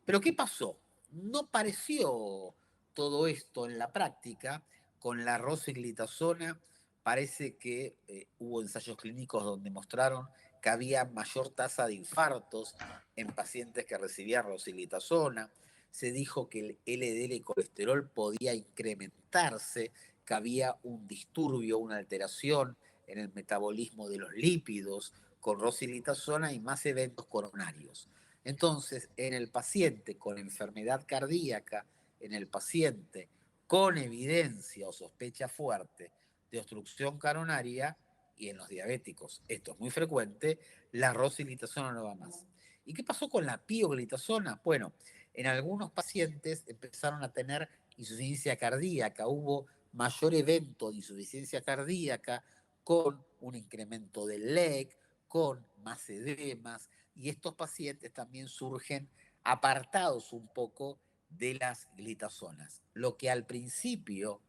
¿pero qué pasó? No pareció todo esto en la práctica con la rosiglitazona parece que hubo ensayos clínicos donde mostraron que había mayor tasa de infartos en pacientes que recibían rosiglitazona. Se dijo que el LDL colesterol podía incrementarse, que había un disturbio, una alteración en el metabolismo de los lípidos con rosiglitazona y más eventos coronarios. Entonces, en el paciente con enfermedad cardíaca, en el paciente con evidencia o sospecha fuerte de obstrucción coronaria, y en los diabéticos esto es muy frecuente, la rosiglitazona no va más. ¿Y qué pasó con la pioglitazona? Bueno, en algunos pacientes empezaron a tener insuficiencia cardíaca, hubo mayor evento de insuficiencia cardíaca con un incremento del LEC, con más edemas, y estos pacientes también surgen apartados un poco de las glitazonas, lo que al principio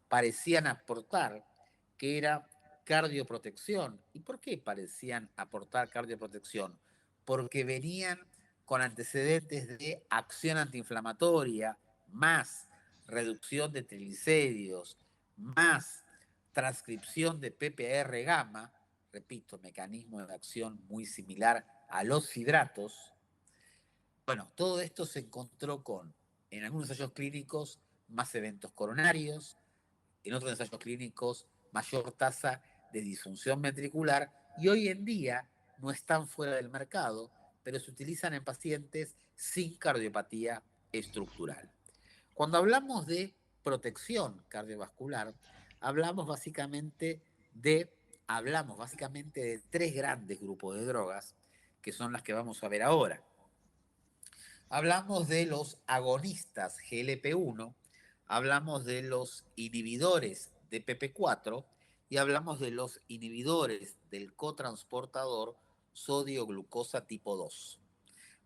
parecían aportar que era cardioprotección. ¿Y por qué parecían aportar cardioprotección? Porque venían con antecedentes de acción antiinflamatoria, más reducción de triglicéridos, más transcripción de PPR gamma, repito, mecanismo de acción muy similar a los hidratos. Bueno, todo esto se encontró con, en algunos ensayos clínicos, más eventos coronarios, en otros ensayos clínicos, mayor tasa de disfunción ventricular, y hoy en día no están fuera del mercado, pero se utilizan en pacientes sin cardiopatía estructural. Cuando protección cardiovascular, hablamos básicamente hablamos básicamente de tres grandes grupos de drogas, que son las que vamos a ver ahora. Hablamos de los agonistas GLP-1, hablamos de los inhibidores de PP4 y hablamos de los inhibidores del cotransportador sodio-glucosa tipo 2.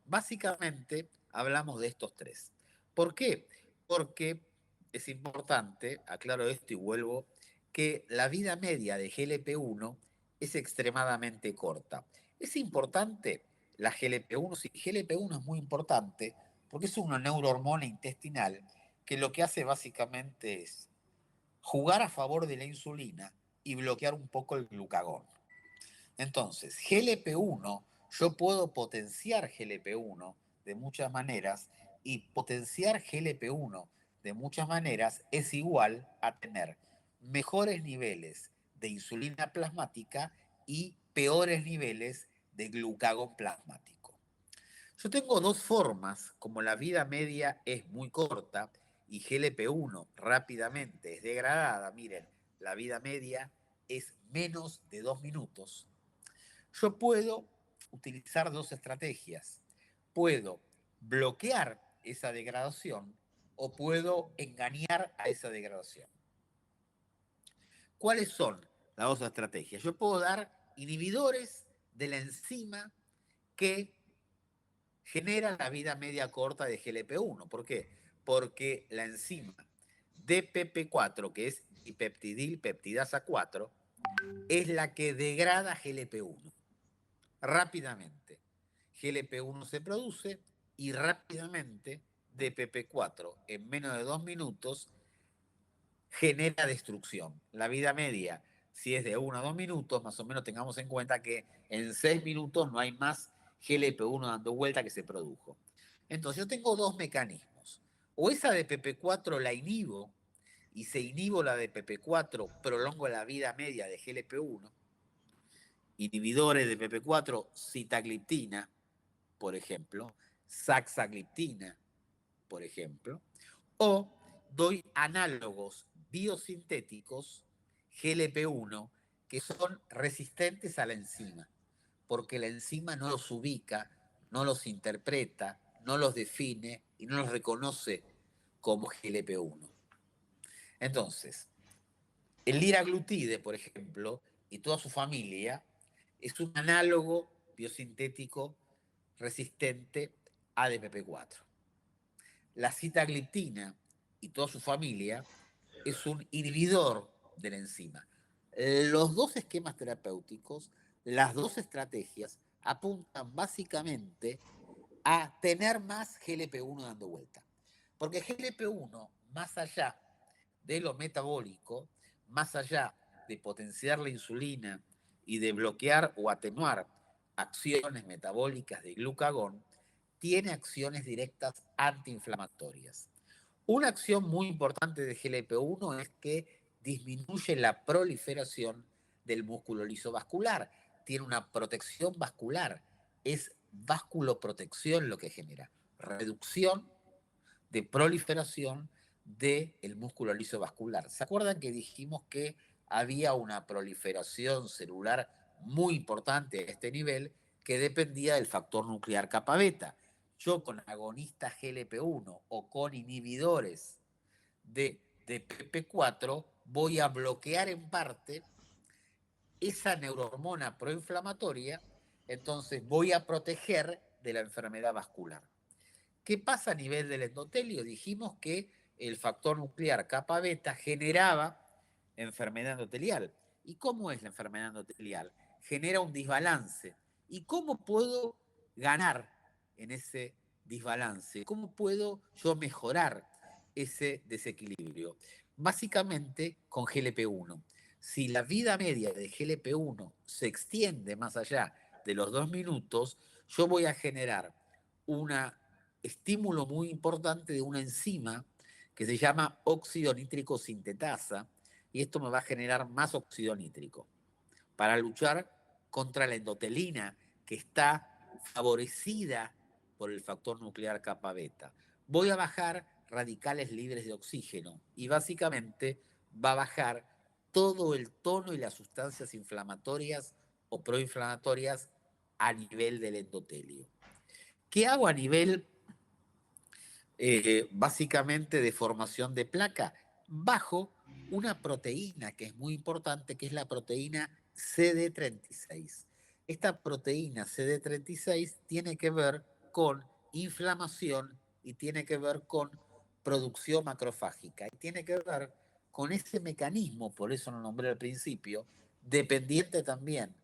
Básicamente hablamos de estos tres. ¿Por qué? Porque es importante, aclaro esto y vuelvo, que la vida media de GLP-1 es extremadamente corta. Es importante la GLP-1, sí, GLP-1 es muy importante porque es una neurohormona intestinal que lo que hace básicamente es jugar a favor de la insulina y bloquear un poco el glucagón. Entonces, GLP-1, yo puedo potenciar GLP-1 de muchas maneras y potenciar GLP-1 de muchas maneras es igual a tener mejores niveles de insulina plasmática y peores niveles de glucagón plasmático. Yo tengo dos formas, como la vida media es muy corta y GLP-1 rápidamente es degradada, miren, la vida media es menos de 2 minutos. Yo puedo utilizar dos estrategias. Puedo bloquear esa degradación o puedo engañar a esa degradación. ¿Cuáles son las dos estrategias? Yo puedo dar inhibidores de la enzima que genera la vida media corta de GLP-1. ¿Por qué? Porque la enzima DPP4, que es dipeptidilpeptidasa 4, es la que degrada GLP-1 rápidamente. GLP-1 se produce y rápidamente DPP4 en menos de 2 minutos genera destrucción. La vida media, si es de 1 a 2 minutos, más o menos tengamos en cuenta que en 6 minutos no hay más GLP-1 dando vuelta que se produjo. Entonces yo tengo dos mecanismos. O esa de PP4 la inhibo y se inhibo la de PP4, prolongo la vida media de GLP-1. Inhibidores de PP4, sitagliptina, por ejemplo, saxagliptina, por ejemplo, o doy análogos biosintéticos GLP-1 que son resistentes a la enzima, porque la enzima no los ubica, no los interpreta, no los define y no los reconoce como GLP-1. Entonces, el liraglutide, por ejemplo, y toda su familia, es un análogo biosintético resistente a DPP4. La sitagliptina y toda su familia es un inhibidor de la enzima. Los dos esquemas terapéuticos, las dos estrategias, apuntan básicamente a tener más GLP-1 dando vuelta. Porque GLP-1, más allá de lo metabólico, más allá de potenciar la insulina y de bloquear o atenuar acciones metabólicas de glucagón, tiene acciones directas antiinflamatorias. Una acción muy importante de GLP-1 es que disminuye la proliferación del músculo liso vascular. Tiene una protección vascular. Es vasculoprotección lo que genera. Reducción de proliferación del músculo liso vascular. ¿Se acuerdan que dijimos que había una proliferación celular muy importante a este nivel que dependía del factor nuclear kappa beta? Yo con agonistas GLP-1 o con inhibidores de PP4 voy a bloquear en parte esa neurohormona proinflamatoria, entonces voy a proteger de la enfermedad vascular. ¿Qué pasa a nivel del endotelio? Dijimos que el factor nuclear kappa beta generaba enfermedad endotelial. ¿Y cómo es la enfermedad endotelial? Genera un desbalance. ¿Y cómo puedo ganar en ese desbalance? ¿Cómo puedo yo mejorar ese desequilibrio? Básicamente con GLP-1. Si la vida media de GLP-1 se extiende más allá de los 2 minutos, yo voy a generar un estímulo muy importante de una enzima que se llama óxido nítrico sintetasa, y esto me va a generar más óxido nítrico para luchar contra la endotelina que está favorecida por el factor nuclear kappa beta. Voy a bajar radicales libres de oxígeno y básicamente va a bajar todo el tono y las sustancias inflamatorias o proinflamatorias a nivel del endotelio. ¿Qué hago a nivel básicamente de formación de placa? Bajo una proteína que es muy importante, que es la proteína CD36. Esta proteína CD36 tiene que ver con inflamación y tiene que ver con producción macrofágica y tiene que ver con ese mecanismo, por eso lo nombré al principio, dependiente también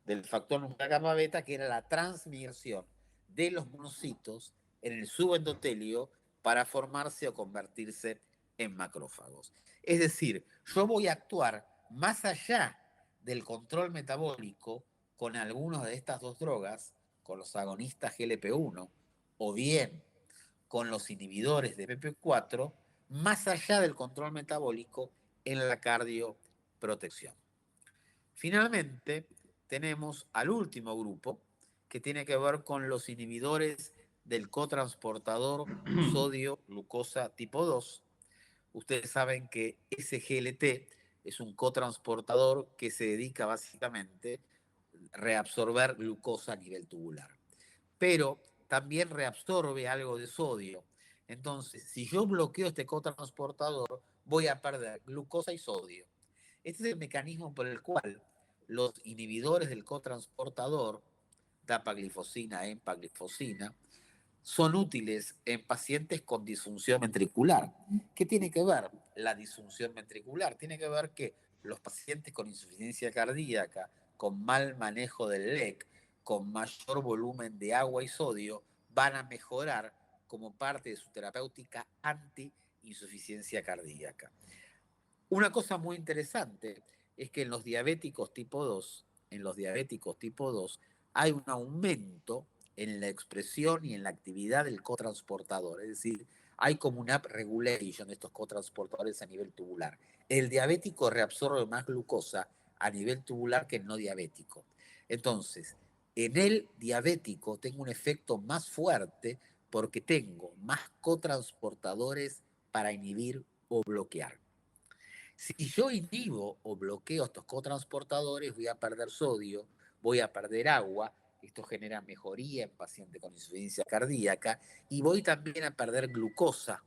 del factor nuclear gamma beta, que era la transmigración de los monocitos en el subendotelio para formarse o convertirse en macrófagos. Es decir, yo voy a actuar más allá del control metabólico con algunas de estas dos drogas, con los agonistas GLP-1 o bien con los inhibidores de PP4, más allá del control metabólico en la cardioprotección. Finalmente, tenemos al último grupo, que tiene que ver con los inhibidores del cotransportador sodio-glucosa tipo 2. Ustedes saben que SGLT es un cotransportador que se dedica básicamente a reabsorber glucosa a nivel tubular. Pero también reabsorbe algo de sodio. Entonces, si yo bloqueo este cotransportador, voy a perder glucosa y sodio. Este es el mecanismo por el cual los inhibidores del cotransportador, dapaglifosina, empaglifosina, son útiles en pacientes con disfunción ventricular. ¿Qué tiene que ver la disfunción ventricular? Tiene que ver que los pacientes con insuficiencia cardíaca, con mal manejo del LEC, con mayor volumen de agua y sodio, van a mejorar como parte de su terapéutica anti-insuficiencia cardíaca. Una cosa muy interesante es que en los diabéticos tipo 2, hay un aumento en la expresión y en la actividad del cotransportador, es decir, hay como una upregulation de estos cotransportadores a nivel tubular. El diabético reabsorbe más glucosa a nivel tubular que el no diabético. Entonces, en el diabético tengo un efecto más fuerte porque tengo más cotransportadores para inhibir o bloquear. Si yo inhibo o bloqueo estos cotransportadores, voy a perder sodio, voy a perder agua, esto genera mejoría en pacientes con insuficiencia cardíaca, y voy también a perder glucosa.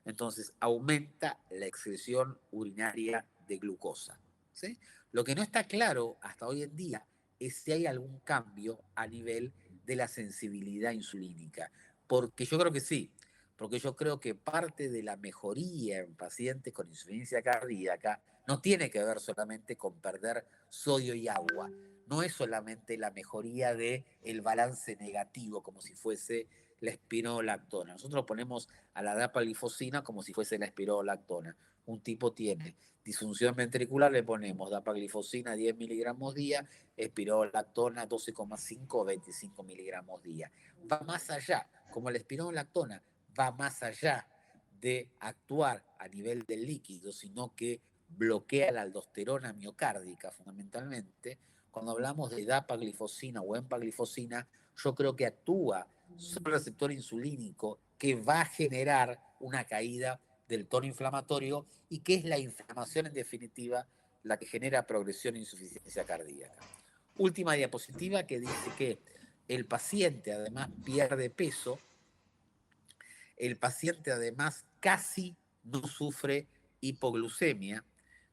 Entonces aumenta la excreción urinaria de glucosa. ¿Sí? Lo que no está claro hasta hoy en día es si hay algún cambio a nivel de la sensibilidad insulínica, porque yo creo que sí, porque yo creo que parte de la mejoría en pacientes con insuficiencia cardíaca no tiene que ver solamente con perder sodio y agua, no es solamente la mejoría del balance negativo, como si fuese la espironolactona. Nosotros ponemos a la dapaglifosina como si fuese la espironolactona. Un tipo tiene disfunción ventricular, le ponemos dapaglifosina 10 miligramos día, espironolactona 12,5 o 25 miligramos día. Va más allá, como la espironolactona va más allá de actuar a nivel del líquido, sino que bloquea la aldosterona miocárdica fundamentalmente. Cuando hablamos de dapaglifosina o empaglifosina, yo creo que actúa sobre el receptor insulínico que va a generar una caída del tono inflamatorio y que es la inflamación en definitiva la que genera progresión e insuficiencia cardíaca. Última diapositiva que dice que el paciente además pierde peso, el paciente además casi no sufre hipoglucemia,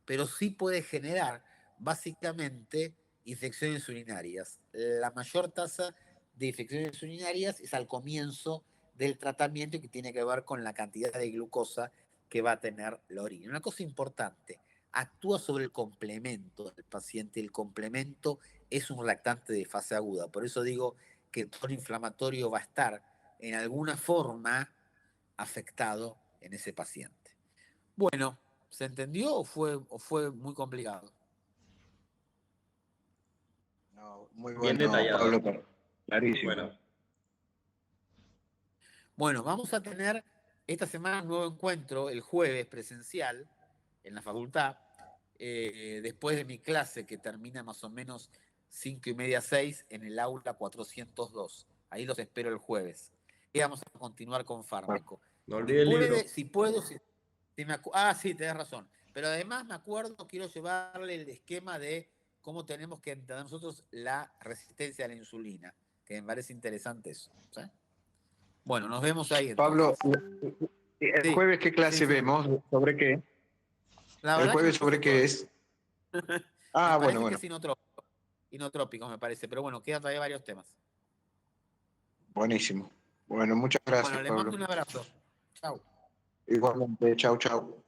pero sí puede generar básicamente infecciones urinarias. La mayor tasa de infecciones urinarias es al comienzo del tratamiento que tiene que ver con la cantidad de glucosa que va a tener la orina. Una cosa importante, actúa sobre el complemento del paciente. El complemento es un lactante de fase aguda. Por eso digo que el tono inflamatorio va a estar en alguna forma afectado en ese paciente. Bueno, ¿se entendió o fue muy complicado? No, muy Bien bueno, detallado. Pablo, clarísimo. Bueno, Bueno, vamos a tener esta semana un nuevo encuentro el jueves presencial en la facultad, después de mi clase que termina más o menos 5:30, 6 en el aula 402. Ahí los espero el jueves. Y vamos a continuar con fármaco. no olvide el libro. Si puedo, si sí, tenés razón. Pero además me acuerdo, quiero llevarle el esquema de cómo tenemos que entender nosotros la resistencia a la insulina, que me parece interesante eso. ¿Sí? Bueno, nos vemos ahí Pablo, entonces. ¿el Sí, jueves qué sí, clase sí. vemos? ¿Sobre qué? La ¿El verdad que no jueves puse sobre qué todo. es? Me Ah, bueno, parece que bueno. es inotrópico, me parece. Pero bueno, quedan todavía varios temas. Buenísimo. Bueno, muchas Bueno, gracias, les mando Pablo. un abrazo. Chau. Igualmente, chau, chau.